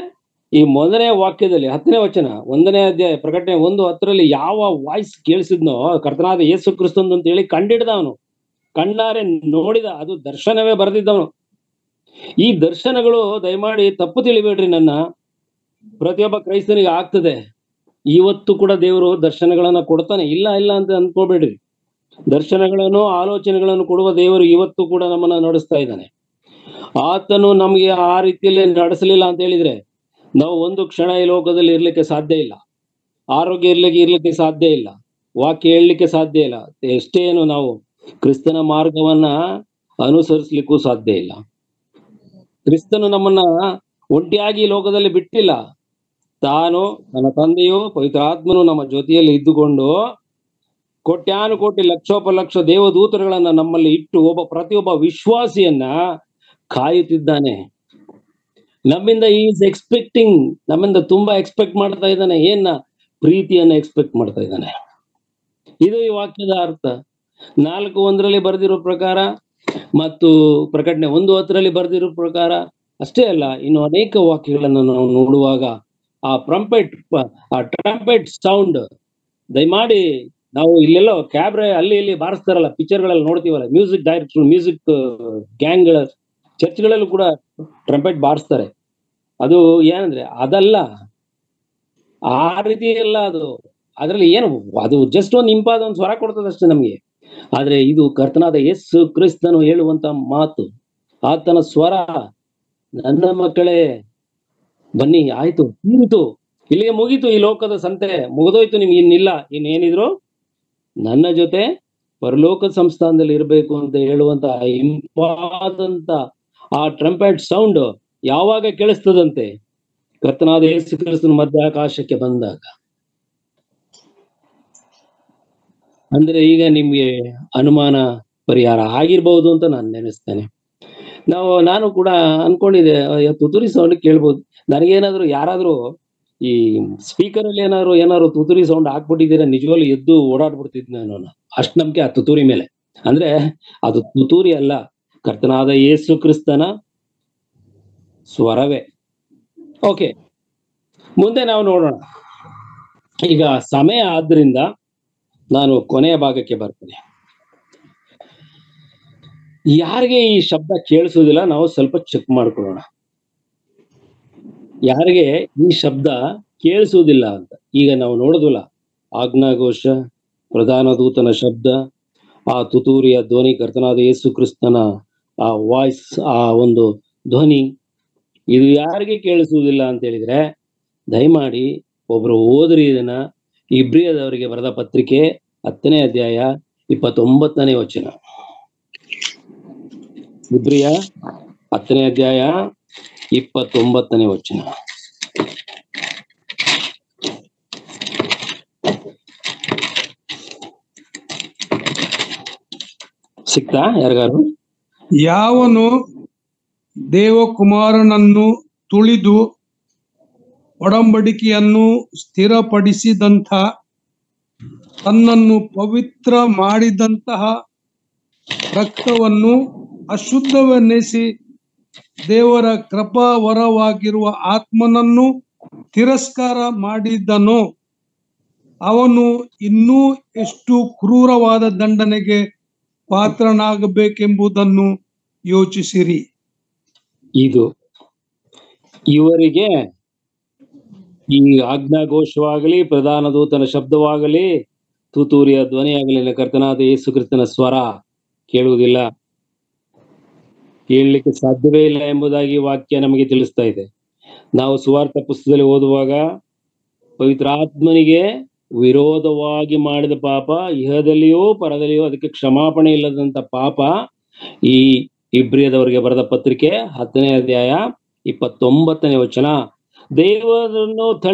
ಈ ಮೊದಲನೇ ವಾಕ್ಯದಲ್ಲಿ 10ನೇ ವಚನ, 1ನೇ ಅಧ್ಯಾಯ ಪ್ರಕಟಣೆ 1:10 ಯಾವ ವಾಯ್ಸ್ ಕೇಳಿಸಿದ್ನೋ ಕರ್ತನಾದ ಯೇಸು ಕ್ರಿಸ್ತಂದು ಅಂತ ಹೇಳಿ ಕಂಡಿಡ್ದವನು, ಕಣ್ಣಾರೆ ನೋಡಿದ. ಅದು ದರ್ಶನವೇ ಬರೆದಿದ್ದವನು. ಈ ದರ್ಶನಗಳು ದಯಮಾಡಿ ತಪ್ಪು ತಿಳಿಬೇಡ್ರಿ. ನನ್ನ ಪ್ರತಿಯೊಬ್ಬ ಕ್ರೈಸ್ತನಿಗೆ ಆಗ್ತದೆ. ಇವತ್ತು ಕೂಡ ದೇವರು ದರ್ಶನಗಳನ್ನ ಕೊಡ್ತಾನೆ, ಇಲ್ಲ ಅಂತ ಅನ್ಕೋಬೇಡ್ರಿ. ದರ್ಶನಗಳನ್ನು, ಆಲೋಚನೆಗಳನ್ನು ಕೊಡುವ ದೇವರು ಇವತ್ತು ಕೂಡ ನಮ್ಮನ್ನ ನಡೆಸ್ತಾ ಇದ್ದಾನೆ. ಆತನು ನಮಗೆ ಆ ರೀತಿಯಲ್ಲಿ ನಡೆಸಲಿಲ್ಲ ಅಂತ ಹೇಳಿದ್ರೆ ನಾವು ಒಂದು ಕ್ಷಣ ಈ ಲೋಕದಲ್ಲಿ ಇರ್ಲಿಕ್ಕೆ ಸಾಧ್ಯ ಇಲ್ಲ. ಆರೋಗ್ಯ ಇರ್ಲಿಕ್ಕೆ ಸಾಧ್ಯ ಇಲ್ಲ. ವಾಕ್ಯ ಹೇಳಲಿಕ್ಕೆ ಸಾಧ್ಯ ಇಲ್ಲ. ಎಷ್ಟೇನು ನಾವು ಕ್ರಿಸ್ತನ ಮಾರ್ಗವನ್ನ ಅನುಸರಿಸ್ಲಿಕ್ಕೂ ಸಾಧ್ಯ ಇಲ್ಲ. ಕ್ರಿಸ್ತನು ನಮ್ಮನ್ನ ಒಂಟಿಯಾಗಿ ಈ ಲೋಕದಲ್ಲಿ ಬಿಟ್ಟಿಲ್ಲ. ತಾನು, ನನ್ನ ತಂದೆಯು, ಪವಿತ್ರಾತ್ಮನು ನಮ್ಮ ಜೊತೆಯಲ್ಲಿ ಇದ್ದುಕೊಂಡು ಕೋಟ್ಯಾನುಕೋಟಿ ಲಕ್ಷೋಪಲಕ್ಷ ದೇವದೂತರುಗಳನ್ನ ನಮ್ಮಲ್ಲಿ ಇಟ್ಟು ಪ್ರತಿಯೊಬ್ಬ ವಿಶ್ವಾಸಿಯನ್ನ ಕಾಯುತ್ತಿದ್ದಾನೆ. ನಮ್ಮಿಂದ ಈಸ್ ಎಕ್ಸ್ಪೆಕ್ಟಿಂಗ್, ನಮ್ಮಿಂದ ತುಂಬಾ ಎಕ್ಸ್ಪೆಕ್ಟ್ ಮಾಡ್ತಾ ಇದ್ದಾನೆ. ಪ್ರೀತಿಯನ್ನ ಎಕ್ಸ್ಪೆಕ್ಟ್ ಮಾಡ್ತಾ ಇದ್ದಾನೆ. ಇದು ಈ ವಾಕ್ಯದ ಅರ್ಥ. 4:1 ಬರೆದಿರೋ ಪ್ರಕಾರ ಮತ್ತು ಪ್ರಕಟಣೆ 1:10 ಬರೆದಿರೋ ಪ್ರಕಾರ ಅಷ್ಟೇ ಅಲ್ಲ, ಇನ್ನು ಅನೇಕ ವಾಕ್ಯಗಳನ್ನು ನಾವು ನೋಡುವಾಗ ಆ ಟ್ರಂಪೆಟ್ ಸೌಂಡ್ ದಯಮಾಡಿ ನಾವು ಇಲ್ಲೆಲ್ಲ ಕ್ಯಾಬ್ರೆ ಅಲ್ಲಿ ಇಲ್ಲಿ ಬಾರಿಸ್ತಾರಲ್ಲ, ಪಿಕ್ಚರ್ಗಳಲ್ಲಿ ನೋಡ್ತೀವಲ್ಲ, ಮ್ಯೂಸಿಕ್ ಡೈರೆಕ್ಟರ್, ಮ್ಯೂಸಿಕ್ ಗ್ಯಾಂಗ್ಗಳ ಚರ್ಚ್ಗಳಲ್ಲೂ ಕೂಡ ಟ್ರಂಪೆಟ್ ಬಾರಿಸ್ತಾರೆ. ಅದು ಏನಂದ್ರೆ ಅದಲ್ಲ, ಆ ರೀತಿ ಎಲ್ಲ ಅದು. ಅದ್ರಲ್ಲಿ ಏನು, ಅದು ಜಸ್ಟ್ ಒಂದು ಇಂಪಾದ ಒಂದು ಸ್ವರ ಕೊಡ್ತದಷ್ಟೇ ನಮ್ಗೆ. ಆದ್ರೆ ಇದು ಕರ್ತನಾದ ಯೇಸು ಕ್ರಿಸ್ತನು ಹೇಳುವಂತ ಮಾತು, ಆತನ ಸ್ವರ, ನನ್ನ ಮಕ್ಕಳೇ ಬನ್ನಿ, ಆಯ್ತು, ತೀರಿತು, ಇಲ್ಲಿಗೆ ಮುಗೀತು, ಈ ಲೋಕದ ಸಂತೆ ಮುಗಿದೋಯ್ತು, ನಿಮ್ಗೆ ಇನ್ನಿಲ್ಲ, ಇನ್ನೇನಿದ್ರು ನನ್ನ ಜೊತೆ ಪರಲೋಕ ಸಂಸ್ಥಾನದಲ್ಲಿ ಇರಬೇಕು ಅಂತ ಹೇಳುವಂತ ಇಂಪಾದಂತ ಆ ಟ್ರಂಪೆಟ್ ಸೌಂಡ್ ಯಾವಾಗ ಕೇಳಿಸ್ತದಂತೆ? ಕರ್ತನಾದ ಯೇಸು ಕ್ರಿಸ್ತನ ಮಧ್ಯಾಕಾಶಕ್ಕೆ ಬಂದಾಗ. ಅಂದ್ರೆ ಈಗ ನಿಮ್ಗೆ ಅನುಮಾನ ಪರಿಹಾರ ಆಗಿರ್ಬಹುದು ಅಂತ ನಾನು ನೆನೆಸ್ತೇನೆ. ನಾನು ಕೂಡ ಅನ್ಕೊಂಡಿದ್ದೆ, ತುತುರಿ ಸೌಂಡ್ ಕೇಳ್ಬೋದು. ನನಗೇನಾದ್ರು ಯಾರಾದ್ರೂ ಈ ಸ್ಪೀಕರ್ ಅಲ್ಲಿ ಏನಾದ್ರು ತುತುರಿ ಸೌಂಡ್ ಹಾಕ್ಬಿಟ್ಟಿದ್ದೀರಾ, ನಿಜವಾಗ್ಲೂ ಎದ್ದು ಓಡಾಡ್ಬಿಡ್ತಿದ್ದೆ ನಾನು. ಅಷ್ಟ್ ನಂಬಿಕೆ ಆ ತುತೂರಿ ಮೇಲೆ. ಅಂದ್ರೆ ಅದು ತುತೂರಿ ಅಲ್ಲ, ಕರ್ತನಾದ ಯೇಸು ಕ್ರಿಸ್ತನ ಸ್ವರವೇ. ಓಕೆ, ಮುಂದೆ ನಾವು ನೋಡೋಣ. ಈಗ ಸಮಯ ಆದ್ರಿಂದ ನಾನು ಕೊನೆಯ ಭಾಗಕ್ಕೆ ಬರ್ತೇನೆ. ಯಾರಿಗೆ ಈ ಶಬ್ದ ಕೇಳಿಸುವುದಿಲ್ಲ, ನಾವು ಸ್ವಲ್ಪ ಚೆಕ್ ಮಾಡ್ಕೊಳ್ಳೋಣ. ಯಾರಿಗೆ ಈ ಶಬ್ದ ಕೇಳಿಸುವುದಿಲ್ಲ ಅಂತ ಈಗ ನಾವು ನೋಡುದಿಲ್ಲ, ಆಜ್ಞಾಘೋಷ, ಪ್ರಧಾನ ದೂತನ ಶಬ್ದ, ಆ ತುತೂರಿಯ ಧ್ವನಿ, ಕರ್ತನಾದ ಯೇಸು ಕ್ರಿಸ್ತನ ಆ ವಾಯ್ಸ್, ಆ ಒಂದು ಧ್ವನಿ, ಇದು ಯಾರಿಗೆ ಕೇಳಿಸುವುದಿಲ್ಲ ಅಂತ ಹೇಳಿದ್ರೆ, ದಯಮಾಡಿ ಒಬ್ರು ಓದ್ರಿ ಇದನ್ನ. ಇಬ್ರಿಯದವರಿಗೆ ಬರೆದ ಪತ್ರಿಕೆ 10ನೇ ಅಧ್ಯಾಯ 29ನೇ ವಚನ. ಇಬ್ರಿಯ 10ನೇ ಅಧ್ಯಾಯ 29ನೇ ವಚನ. ಸಿಕ್ತಾ ಯಾರಿಗಾರು? ಯಾವನು ದೇವಕುಮಾರನನ್ನು ತುಳಿದು ಒಡಂಬಡಿಕೆಯನ್ನು ಸ್ಥಿರಪಡಿಸಿದಂಥ, ತನ್ನನ್ನು ಪವಿತ್ರ ಮಾಡಿದಂತಹ ರಕ್ತವನ್ನು ಅಶುದ್ಧವೆನ್ನಿಸಿ ದೇವರ ಕೃಪಾವರವಾಗಿರುವ ಆತ್ಮನನ್ನು ತಿರಸ್ಕಾರ ಮಾಡಿದನೋ, ಅವನು ಇನ್ನೂ ಎಷ್ಟು ಕ್ರೂರವಾದ ದಂಡನೆಗೆ ಪಾತ್ರನಾಗಬೇಕೆಂಬುದನ್ನು ಯೋಚಿಸಿರಿ. ಇದು ಇವರಿಗೆ ಈ ಆಜ್ಞಾಘೋಷವಾಗಲಿ, ಪ್ರಧಾನ ದೂತನ ಶಬ್ದವಾಗಲಿ, ತುತೂರಿಯ ಧ್ವನಿಯಾಗಲಿ, ಕರ್ತನಾದ ಯೇಸು ಕ್ರಿಸ್ತನ ಸ್ವರ ಕೇಳುವುದಿಲ್ಲ, ಕೇಳಲಿಕ್ಕೆ ಸಾಧ್ಯವೇ ಇಲ್ಲ ಎಂಬುದಾಗಿ ವಾಕ್ಯ ನಮಗೆ ತಿಳಿಸ್ತಾ ಇದೆ. ನಾವು ಸುವಾರ್ಥ ಪುಸ್ತಕದಲ್ಲಿ ಓದುವಾಗ, ಪವಿತ್ರಾತ್ಮನಿಗೆ ವಿರೋಧವಾಗಿ ಮಾಡಿದ ಪಾಪ ಇಹದಲ್ಲಿಯೋ ಪರದಲ್ಲಿಯೋ ಅದಕ್ಕೆ ಕ್ಷಮಾಪಣೆ ಇಲ್ಲದಂತ ಪಾಪ, ಈ ಇಬ್ರಿಯದವರಿಗೆ ಬರೆದ ಪತ್ರಿಕೆ 10ನೇ ಅಧ್ಯಾಯ 29ನೇ ವಚನ. ದೇವರನ್ನು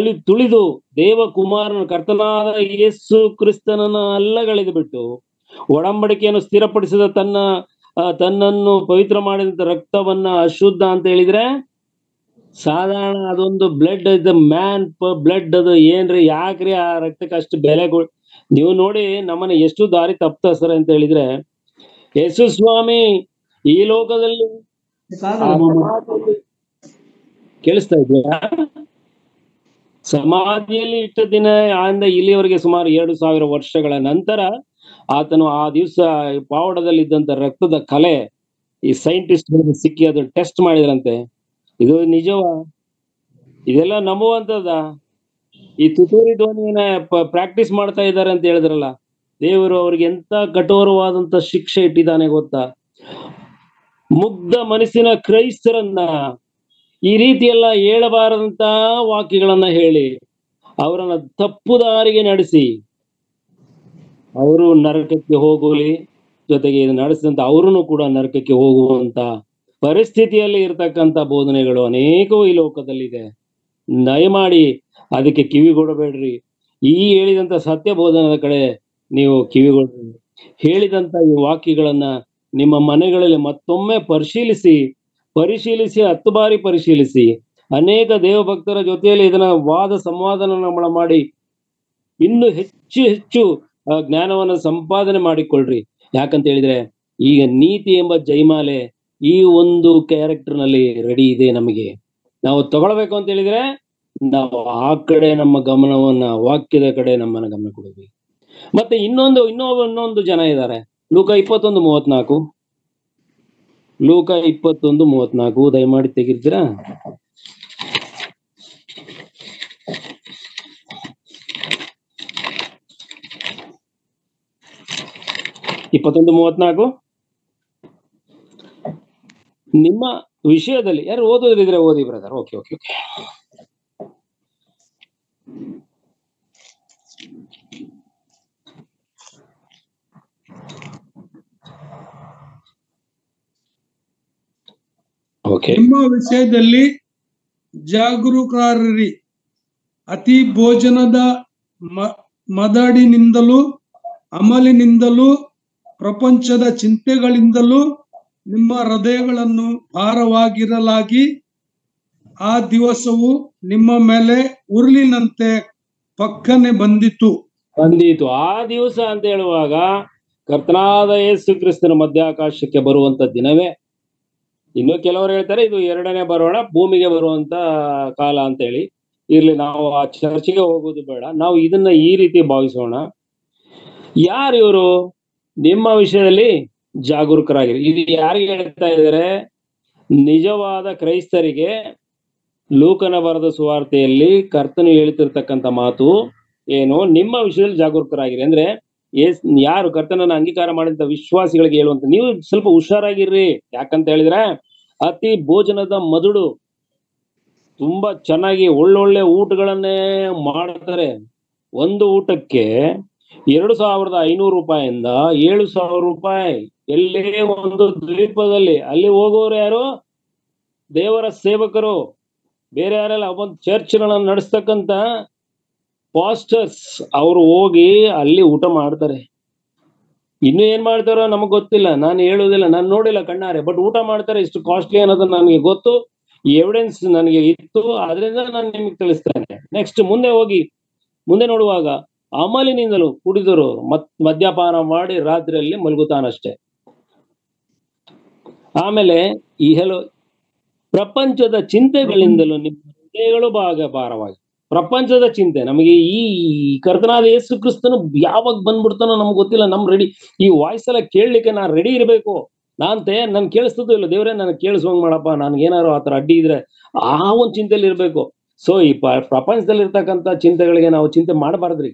ತುಳಿದು ದೇವಕುಮಾರನ ಕರ್ತನಾದ ಯೇಸು ಕ್ರಿಸ್ತನನ್ನ ಅಲ್ಲಗಳೆದು ಬಿಟ್ಟು ಒಡಂಬಡಿಕೆಯನ್ನು ಸ್ಥಿರಪಡಿಸಿದ ತನ್ನನ್ನು ಪವಿತ್ರ ಮಾಡಿದಂತ ರಕ್ತವನ್ನ ಅಶುದ್ಧ ಅಂತ ಹೇಳಿದ್ರೆ, ಸಾಧಾರಣ ಅದೊಂದು ಬ್ಲಡ್ ಇಸ್ ಮ್ಯಾನ್ ಬ್ಲಡ್, ಅದು ಏನ್ರಿ, ಯಾಕ್ರಿ ಆ ರಕ್ತಕ್ಕೆ ಅಷ್ಟು ಬೆಲೆಗಳು? ನೀವು ನೋಡಿ ನಮ್ಮನ್ನ ಎಷ್ಟು ದಾರಿ ತಪ್ಪಿಸ್ತಾರೆ ಅಂತ ಹೇಳಿದ್ರೆ, ಯೇಸು ಸ್ವಾಮಿ ಈ ಲೋಕದಲ್ಲಿ ಕೇಳಿಸ್ತಾ ಇದೆಯಾ? ಸಮಾಧಿಯಲ್ಲಿ ಇಟ್ಟ ದಿನ ಆಂದ ಇಲ್ಲಿಯವರೆಗೆ ಸುಮಾರು 2000 ವರ್ಷಗಳ ನಂತರ ಆತನು ಆ ದಿವಸ ಪಾವಡದಲ್ಲಿ ಇದ್ದಂತ ರಕ್ತದ ಕಲೆ ಈ ಸೈಂಟಿಸ್ಟ್ ಸಿಕ್ಕಿ ಅದು ಟೆಸ್ಟ್ ಮಾಡಿದ್ರಂತೆ. ಇದು ನಿಜವಾ? ಇದೆಲ್ಲ ನಂಬುವಂತದ? ಈ ತುತೂರಿ ಧ್ವನಿಯನ್ನ ಪ್ರಾಕ್ಟೀಸ್ ಮಾಡ್ತಾ ಇದ್ದಾರೆ ಅಂತ ಹೇಳಿದ್ರಲ್ಲ, ದೇವರು ಅವ್ರಿಗೆ ಎಂತ ಕಠೋರವಾದಂತ ಶಿಕ್ಷೆ ಇಟ್ಟಿದ್ದಾನೆ ಗೊತ್ತಾ? ಮುಗ್ಧ ಮನಸ್ಸಿನ ಕ್ರೈಸ್ತರನ್ನ ಈ ರೀತಿ ಎಲ್ಲ ಹೇಳಬಾರದಂತ ವಾಕ್ಯಗಳನ್ನ ಹೇಳಿ ಅವರನ್ನ ತಪ್ಪು ದಾರಿಗೆ ನಡೆಸಿ ಅವರು ನರಕಕ್ಕೆ ಹೋಗಲಿ, ಜೊತೆಗೆ ನಡೆಸಿದಂತ ಅವರನ್ನು ಕೂಡ ನರಕಕ್ಕೆ ಹೋಗುವಂತ ಪರಿಸ್ಥಿತಿಯಲ್ಲಿ ಇರ್ತಕ್ಕಂಥ ಬೋಧನೆಗಳು ಅನೇಕವು ಈ ಲೋಕದಲ್ಲಿದೆ. ದಯಮಾಡಿ ಅದಕ್ಕೆ ಕಿವಿಗೊಡಬೇಡ್ರಿ. ಈ ಹೇಳಿದಂತ ಸತ್ಯ ಬೋಧನದ ಕಡೆ ನೀವು ಕಿವಿಗೊಡ್ರಿ. ಹೇಳಿದಂತ ಈ ವಾಕ್ಯಗಳನ್ನ ನಿಮ್ಮ ಮನೆಗಳಲ್ಲಿ ಮತ್ತೊಮ್ಮೆ ಪರಿಶೀಲಿಸಿ 10 ಬಾರಿ ಪರಿಶೀಲಿಸಿ, ಅನೇಕ ದೇವಭಕ್ತರ ಜೊತೆಯಲ್ಲಿ ಇದನ್ನ ವಾದ ಸಂವಾದನ ಮಾಡಿ ಇನ್ನು ಹೆಚ್ಚು ಜ್ಞಾನವನ್ನು ಸಂಪಾದನೆ ಮಾಡಿಕೊಳ್ಳ್ರಿ. ಯಾಕಂತ ಹೇಳಿದ್ರೆ ಈಗ ನೀತಿ ಎಂಬ ಜೈಮಾಲೆ ಈ ಒಂದು ಕ್ಯಾರೆಕ್ಟರ್ ನಲ್ಲಿ ರೆಡಿ ಇದೆ ನಮಗೆ. ನಾವು ತಗೊಳ್ಬೇಕು ಅಂತ ಹೇಳಿದ್ರೆ ನಾವು ಆ ಕಡೆ ನಮ್ಮ ಗಮನವನ್ನ, ವಾಕ್ಯದ ಕಡೆ ನಮ್ಮನ್ನ ಗಮನ ಕೊಡಬೇಕು. ಮತ್ತೆ ಇನ್ನೊಂದು ಜನ ಇದ್ದಾರೆ. ಲೂಕ 21:34. ಲೂಕ 21:34 ದಯಮಾಡಿ ತೆಗಿರ್ತೀರಾ? ನಿಮ್ಮ ವಿಷಯದಲ್ಲಿ ಯಾರು ಓದೋದ್ರಿದ್ರೆ ಓದಿ ಬ್ರದರ್. Okay okay okay. ನಿಮ್ಮ ವಿಷಯದಲ್ಲಿ ಜಾಗರೂಕರಾಗಿರಿ. ಅತಿ ಭೋಜನದ ಮದಡಿನಿಂದಲೂ ಅಮಲಿನಿಂದಲೂ ಪ್ರಪಂಚದ ಚಿಂತೆಗಳಿಂದಲೂ ನಿಮ್ಮ ಹೃದಯಗಳನ್ನು ಭಾರವಾಗಿರಲಾಗಿ ಆ ದಿವಸವು ನಿಮ್ಮ ಮೇಲೆ ಉರುಳಿನಂತೆ ಪಕ್ಕನೆ ಬಂದಿತು. ಆ ದಿವಸ ಅಂತ ಹೇಳುವಾಗ ಕರ್ತನಾದ ಯೇಸು ಕ್ರಿಸ್ತನ ಮಧ್ಯಾಕಾಶಕ್ಕೆ ಬರುವಂತ ದಿನವೇ. ಇನ್ನು ಕೆಲವರು ಹೇಳ್ತಾರೆ ಇದು ಎರಡನೇ ಬರೋಣ, ಭೂಮಿಗೆ ಬರುವಂತ ಕಾಲ ಅಂತ ಹೇಳಿ. ಇರ್ಲಿ, ನಾವು ಆ ಚರ್ಚಿಗೆ ಹೋಗೋದು ಬೇಡ. ನಾವು ಇದನ್ನ ಈ ರೀತಿ ಭಾವಿಸೋಣ. ಯಾರು ಇವರು? ನಿಮ್ಮ ವಿಷಯದಲ್ಲಿ ಜಾಗರೂಕರಾಗಿರಿ. ಇದು ಯಾರಿಗೆ ಹೇಳ್ತಾ ಇದ್ದಾರೆ? ನಿಜವಾದ ಕ್ರೈಸ್ತರಿಗೆ ಲೂಕನ ಬರೆದ ಸುವಾರ್ತೆಯಲ್ಲಿ ಕರ್ತನು ಹೇಳ್ತಿರ್ತಕ್ಕಂಥ ಮಾತು ಏನು? ನಿಮ್ಮ ವಿಷಯದಲ್ಲಿ ಜಾಗರೂಕರಾಗಿರಿ ಅಂದ್ರೆ ಯಾರು ಕರ್ತನನ್ನ ಅಂಗೀಕಾರ ಮಾಡಿದಂತ ವಿಶ್ವಾಸಿಗಳಿಗೆ ಹೇಳುವಂತ. ನೀವು ಸ್ವಲ್ಪ ಹುಷಾರಾಗಿರ್ರಿ. ಯಾಕಂತ ಹೇಳಿದ್ರೆ ಅತಿ ಭೋಜನದ ಮದುಡು, ತುಂಬಾ ಚೆನ್ನಾಗಿ ಒಳ್ಳೊಳ್ಳೆ ಊಟಗಳನ್ನೇ ಮಾಡ್ತಾರೆ. ಒಂದು ಊಟಕ್ಕೆ 2,500 ರೂಪಾಯಿಂದ 7,000 ರೂಪಾಯಿ. ಎಲ್ಲೇ ಒಂದು ದ್ವೀಪದಲ್ಲಿ ಅಲ್ಲಿ ಹೋಗೋರು ಯಾರು? ದೇವರ ಸೇವಕರು, ಬೇರೆ ಯಾರೆಲ್ಲ. ಒಂದು ಚರ್ಚ್ಗಳನ್ನ ನಡೆಸ್ತಕ್ಕಂಥ ಪಾಸ್ಟರ್ಸ್ ಅವರು ಹೋಗಿ ಅಲ್ಲಿ ಊಟ ಮಾಡ್ತಾರೆ. ಇನ್ನು ಏನ್ ಮಾಡ್ತಾರೋ ನಮಗ್ ಗೊತ್ತಿಲ್ಲ, ನಾನು ಹೇಳುವುದಿಲ್ಲ, ನಾನು ನೋಡಿಲ್ಲ ಕಣ್ಣಾರೆ. ಬಟ್ ಊಟ ಮಾಡ್ತಾರೆ. ಇಷ್ಟು ಕಾಸ್ಟ್ಲಿ ಅನ್ನೋದು ನನಗೆ ಗೊತ್ತು, ಎವಿಡೆನ್ಸ್ ನನಗೆ ಇತ್ತು, ಆದ್ರಿಂದ ನಾನು ನಿಮಗೆ ತಿಳಿಸ್ತೇನೆ. ನೆಕ್ಸ್ಟ್ ಮುಂದೆ ನೋಡುವಾಗ ಅಮಲಿನಿಂದಲೂ ಕುಡಿದರು ಮದ್ಯಪಾನ ಮಾಡಿ ರಾತ್ರಿಯಲ್ಲಿ ಮಲಗುತ್ತಾನಷ್ಟೇ. ಆಮೇಲೆ ಪ್ರಪಂಚದ ಚಿಂತೆಗಳಿಂದಲೂ ನಿಮ್ಮ ಹೃದಯಗಳು ಭಾರವಾಗಿ. ಪ್ರಪಂಚದ ಚಿಂತೆ ನಮಗೆ ಈ ಕರ್ತನಾದ ಯೇಸು ಕ್ರಿಸ್ತನು ಯಾವಾಗ ಬಂದ್ಬಿಡ್ತಾನೋ ನಮ್ಗೆ ಗೊತ್ತಿಲ್ಲ. ಈ ವಾಯ್ಸ್ ಎಲ್ಲ ಕೇಳಲಿಕ್ಕೆ ನಾನು ರೆಡಿ ಇರಬೇಕು. ನನ್ ಕೇಳಿಸ್ತದೋ ಇಲ್ಲ, ದೇವ್ರೆ ನನಗೆ ಕೇಳಿಸುವಂಗ್ ಮಾಡಪ್ಪ, ನನ್ಗೇನಾದ್ರು ಆತರ ಅಡ್ಡಿ ಇದ್ರೆ ಆ ಒಂದು ಚಿಂತೆಯಲ್ಲಿ ಇರ್ಬೇಕು. ಸೊ ಈ ಪ್ರಪಂಚದಲ್ಲಿ ಇರ್ತಕ್ಕಂಥ ಚಿಂತೆಗಳಿಗೆ ನಾವು ಚಿಂತೆ ಮಾಡಬಾರ್ದ್ರಿ.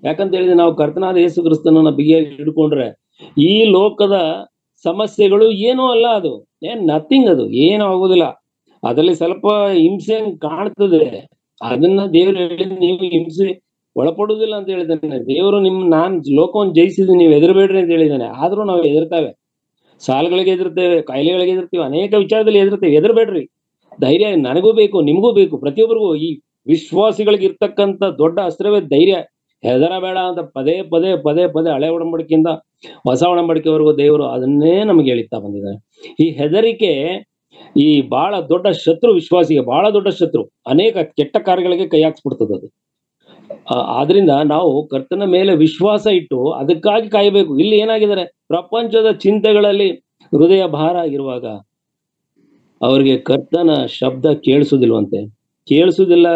ಯಾಕಂತ ಹೇಳಿದ್ರೆ ನಾವು ಕರ್ತನಾದ ಯೇಸು ಕ್ರಿಸ್ತನನ್ನ ಬಿಗಿಯಾಗಿ ಹಿಡ್ಕೊಂಡ್ರೆ ಈ ಲೋಕದ ಸಮಸ್ಯೆಗಳು ಏನೂ ಅಲ್ಲ. ಅದು ನಥಿಂಗ್, ಅದು ಏನೂ ಆಗೋದಿಲ್ಲ. ಅದರಲ್ಲಿ ಸ್ವಲ್ಪ ಹಿಂಸೆ ಕಾಣ್ತದೆ, ಅದನ್ನ ದೇವ್ರು ಹೇಳಿದ್ ನೀವು ಹಿಂಸೆ ಒಳಪಡುವುದಿಲ್ಲ ಅಂತ ಹೇಳಿದ್ದಾನೆ ದೇವರು. ನಾನ್ ಲೋಕವನ್ನು ಜಯಿಸಿದ್ದೀನಿ, ನೀವು ಹೆದರ್ಬೇಡ್ರಿ ಅಂತ ಹೇಳಿದ್ದಾನೆ. ಆದ್ರೂ ನಾವು ಹೆದರ್ತಾವೆ. ಸಾಲಗಳಿಗೆ ಹೆದರ್ತೇವೆ, ಕಾಯಿಲೆಗಳಿಗೆ ಹೆದರ್ತೀವಿ, ಅನೇಕ ವಿಚಾರದಲ್ಲಿ ಹೆದರ್ತೇವೆ. ಹೆದರ್ಬೇಡ್ರಿ. ಧೈರ್ಯ ನನಗೂ ಬೇಕು, ನಿಮಗೂ ಬೇಕು, ಪ್ರತಿಯೊಬ್ಬರಿಗೂ. ಈ ವಿಶ್ವಾಸಿಗಳಿಗೆ ಇರ್ತಕ್ಕಂಥ ದೊಡ್ಡ ಅಸ್ತ್ರವೇ ಧೈರ್ಯ. ಹೆದರಬೇಡ ಅಂತ ಪದೇ ಪದೇ ಪದೇ ಪದೇ ಹಳೆ ಒಡಂಬಡಿಕೆಯಿಂದ ಹೊಸ ಒಡಂಬಡಿಕೆವರೆಗೂ ದೇವರು ಅದನ್ನೇ ನಮಗೆ ಹೇಳಿತಾ ಬಂದಿದ್ದಾರೆ. ಈ ಹೆದರಿಕೆ ಈ ಬಹಳ ದೊಡ್ಡ ಶತ್ರು, ವಿಶ್ವಾಸಿಗೆ ಬಹಳ ದೊಡ್ಡ ಶತ್ರು. ಅನೇಕ ಕೆಟ್ಟ ಕಾರ್ಯಗಳಿಗೆ ಕೈ ಹಾಕ್ಸ್ಬಿಡ್ತದೆ ಅದು. ಆದ್ರಿಂದ ನಾವು ಕರ್ತನ ಮೇಲೆ ವಿಶ್ವಾಸ ಇಟ್ಟು ಅದಕ್ಕಾಗಿ ಕಾಯಬೇಕು. ಇಲ್ಲಿ ಏನಾಗಿದ್ದಾರೆ? ಪ್ರಪಂಚದ ಚಿಂತೆಗಳಲ್ಲಿ ಹೃದಯ ಭಾರ ಆಗಿರುವಾಗ ಅವ್ರಿಗೆ ಕರ್ತನ ಶಬ್ದ ಕೇಳಿಸುದಿಲ್ವಂತೆ. ಕೇಳಿಸುದಿಲ್ಲ,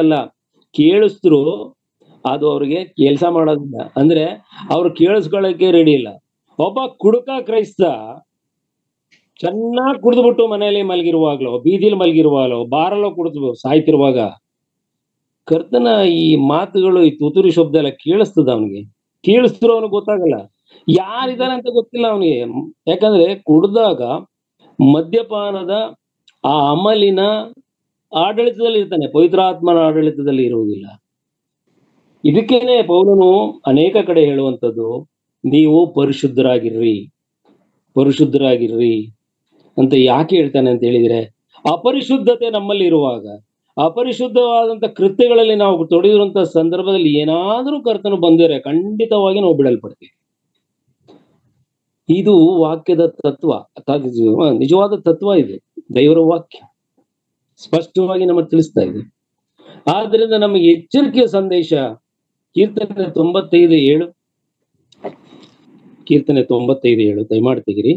ಕೇಳಿಸಿದ್ರು ಅದು ಅವ್ರಿಗೆ ಕೆಲಸ ಮಾಡೋದಿಲ್ಲ. ಅಂದ್ರೆ ಅವ್ರು ಕೇಳಿಸ್ಕೊಳ್ಳಕ್ಕೆ ರೆಡಿ ಇಲ್ಲ. ಒಬ್ಬ ಕುಡುಕ ಕ್ರೈಸ್ತ ಚೆನ್ನಾಗಿ ಕುಡಿದ್ಬಿಟ್ಟು ಮನೆಯಲ್ಲಿ ಮಲಗಿರುವಾಗ್ಲೋ, ಬೀದಿಲಿ ಮಲಗಿರುವಾಗಲೋ, ಬಾರಲ್ಲೋ ಕುಡಿದು ಸಾಯ್ತಿರುವಾಗ ಕರ್ತನ ಈ ಮಾತುಗಳು, ಈ ತುತುರಿ ಶಬ್ದ ಎಲ್ಲ ಕೇಳಿಸ್ತದ ಅವನಿಗೆ. ಕೇಳಿಸ್ತಿರೋ ಅವನಿಗೆ ಗೊತ್ತಾಗಲ್ಲ, ಯಾರಿದ್ದಾರೆ ಅಂತ ಗೊತ್ತಿಲ್ಲ ಅವನಿಗೆ. ಯಾಕಂದ್ರೆ ಕುಡ್ದಾಗ ಮದ್ಯಪಾನದ ಆ ಅಮಲಿನ ಆಡಳಿತದಲ್ಲಿ ಇರ್ತಾನೆ, ಪವಿತ್ರಾತ್ಮನ ಆಡಳಿತದಲ್ಲಿ ಇರುವುದಿಲ್ಲ. ಇದಕ್ಕೇನೆ ಪೌಲನು ಅನೇಕ ಕಡೆ ಹೇಳುವಂಥದ್ದು, ನೀವು ಪರಿಶುದ್ಧರಾಗಿರ್ರಿ ಅಂತ. ಯಾಕೆ ಹೇಳ್ತಾನೆ ಅಂತ ಹೇಳಿದ್ರೆ, ಅಪರಿಶುದ್ಧತೆ ನಮ್ಮಲ್ಲಿ ಇರುವಾಗ, ಅಪರಿಶುದ್ಧವಾದಂತ ಕೃತ್ಯಗಳಲ್ಲಿ ನಾವು ತೊಡಗಿರುವಂತ ಸಂದರ್ಭದಲ್ಲಿ ಏನಾದ್ರೂ ಕರ್ತನು ಬಂದರೆ ಖಂಡಿತವಾಗಿ ನಾವು ಬಿಡಲ್ಪಡ್ತೀವಿ. ಇದು ವಾಕ್ಯದ ತತ್ವ, ನಿಜವಾದ ತತ್ವ ಇದೆ. ದೇವರ ವಾಕ್ಯ ಸ್ಪಷ್ಟವಾಗಿ ನಮಗೆ ತಿಳಿಸ್ತಾ ಇದೆ. ಆದ್ರಿಂದ ನಮಗೆ ಎಚ್ಚರಿಕೆಯ ಸಂದೇಶ ಕೀರ್ತನೆ 95:7. ಕೀರ್ತನೆ 95:7 ದಯಮಾಡಿ ತೆಗಿರಿ.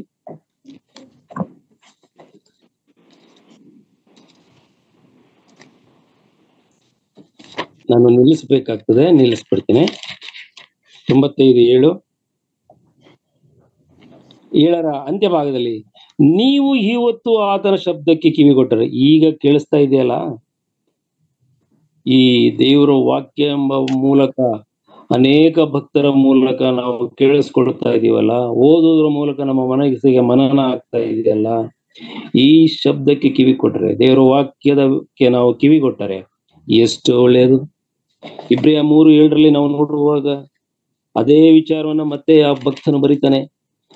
ನಾನು ನಿಲ್ಲಿಸಬೇಕಾಗ್ತದೆ, ನಿಲ್ಲಿಸ್ಬಿಡ್ತೀನಿ. 95:7 7ರ ಅಂತ್ಯಭಾಗದಲ್ಲಿ ನೀವು ಇವತ್ತು ಆತನ ಶಬ್ದಕ್ಕೆ ಕಿವಿಗೊಟ್ಟರೆ, ಈಗ ಕೇಳಿಸ್ತಾ ಇದೆಯಲ್ಲ, ಈ ದೇವರ ವಾಕ್ಯ ಎಂಬ ಮೂಲಕ ಅನೇಕ ಭಕ್ತರ ಮೂಲಕ ನಾವು ಕೇಳಿಸ್ಕೊಳ್ತಾ ಇದೀವಲ್ಲ, ಓದುವುದರ ಮೂಲಕ ನಮ್ಮ ಮನಸ್ಸಿಗೆ ಮನನ ಆಗ್ತಾ ಇದೆಯಲ್ಲ, ಈ ಶಬ್ದಕ್ಕೆ ಕಿವಿ ಕೊಟ್ಟರೆ, ದೇವರ ವಾಕ್ಯದಕ್ಕೆ ನಾವು ಕಿವಿ ಕೊಟ್ಟರೆ ಎಷ್ಟು ಒಳ್ಳೆಯದು. ಇಬ್ರಿಯ 3:7 ನಾವು ನೋಡುವಾಗ ಅದೇ ವಿಚಾರವನ್ನ ಮತ್ತೆ ಆ ಭಕ್ತನು ಬರೀತಾನೆ.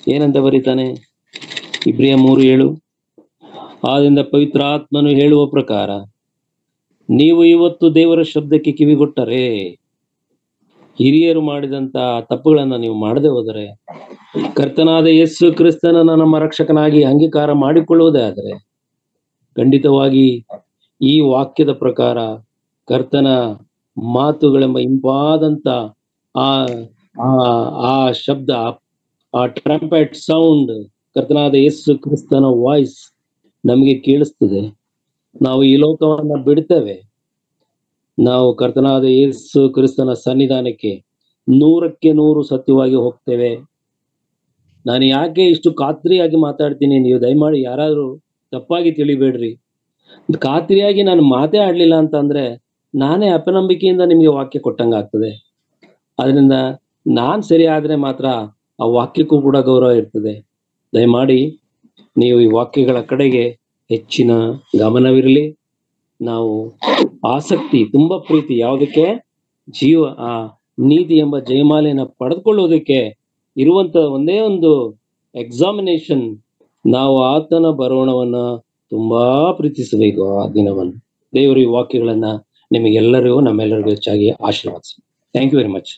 ಏನಂತ ಬರೀತಾನೆ? ಇಬ್ರಿಯ 3:7 ಆದ್ರಿಂದ ಪವಿತ್ರಾತ್ಮನು ಹೇಳುವ ಪ್ರಕಾರ ನೀವು ಇವತ್ತು ದೇವರ ಶಬ್ದಕ್ಕೆ ಕಿವಿಗೊಟ್ಟರೆ, ಹಿರಿಯರು ಮಾಡಿದಂತ ತಪ್ಪುಗಳನ್ನ ನೀವು ಮಾಡದೆ ಹೋದರೆ, ಕರ್ತನಾದ ಯೇಸು ಕ್ರಿಸ್ತನನ್ನ ನಮ್ಮ ರಕ್ಷಕನಾಗಿ ಅಂಗೀಕಾರ ಮಾಡಿಕೊಳ್ಳುವುದೇ ಆದರೆ, ಖಂಡಿತವಾಗಿ ಈ ವಾಕ್ಯದ ಪ್ರಕಾರ ಕರ್ತನ ಮಾತುಗಳೆಂಬ ಇಂಪಾದಂತ ಆ ಆ ಶಬ್ದ, ಆ ಟ್ರಂಪೆಟ್ ಸೌಂಡ್, ಕರ್ತನಾದ ಯೇಸು ಕ್ರಿಸ್ತನ ವಾಯ್ಸ್ ನಮಗೆ ಕೇಳಿಸ್ತದೆ. ನಾವು ಈ ಲೋಕವನ್ನ ಬಿಡ್ತೇವೆ, ನಾವು ಕರ್ತನಾದ ಯೇಸು ಕ್ರಿಸ್ತನ ಸನ್ನಿಧಾನಕ್ಕೆ 100ಕ್ಕೆ 100 ಸತ್ಯವಾಗಿ ಹೋಗ್ತೇವೆ. ನಾನು ಯಾಕೆ ಇಷ್ಟು ಖಾತ್ರಿಯಾಗಿ ಮಾತಾಡ್ತೀನಿ, ನೀವು ದಯಮಾಡಿ ಯಾರಾದ್ರೂ ತಪ್ಪಾಗಿ ತಿಳಿಬೇಡ್ರಿ. ಖಾತ್ರಿಯಾಗಿ ನಾನು ಮಾತೇ ಆಡ್ಲಿಲ್ಲ ಅಂತ ಅಂದ್ರೆ ನಾನೇ ಅಪನಂಬಿಕೆಯಿಂದ ನಿಮ್ಗೆ ವಾಕ್ಯ ಕೊಟ್ಟಂಗ ಆಗ್ತದೆ. ಅದರಿಂದ ನಾನ್ ಸರಿ ಆದ್ರೆ ಮಾತ್ರ ಆ ವಾಕ್ಯಕ್ಕೂ ಕೂಡ ಗೌರವ ಇರ್ತದೆ. ದಯಮಾಡಿ ನೀವು ಈ ವಾಕ್ಯಗಳ ಕಡೆಗೆ ಹೆಚ್ಚಿನ ಗಮನವಿರಲಿ. ನಾವು ಆಸಕ್ತಿ, ತುಂಬಾ ಪ್ರೀತಿ, ಯಾವುದಕ್ಕೆ? ಜೀವ, ಆ ನೀತಿ ಎಂಬ ಜಯಮಾಲೆಯನ್ನ ಪಡೆದುಕೊಳ್ಳುವುದಕ್ಕೆ ಇರುವಂತ ಒಂದೇ ಒಂದು ಎಕ್ಸಾಮಿನೇಷನ್, ನಾವು ಆತನ ಬರೋಣವನ್ನ ತುಂಬಾ ಪ್ರೀತಿಸಬೇಕು ಆ ದಿನವನ್ನು. ದೇವರು ಈ ವಾಕ್ಯಗಳನ್ನ ನಿಮಗೆಲ್ಲರಿಗೂ, ನಮ್ಮೆಲ್ಲರಿಗೂ ಹೆಚ್ಚಾಗಿ ಆಶೀರ್ವಾದಿಸಿ. Thank you very much.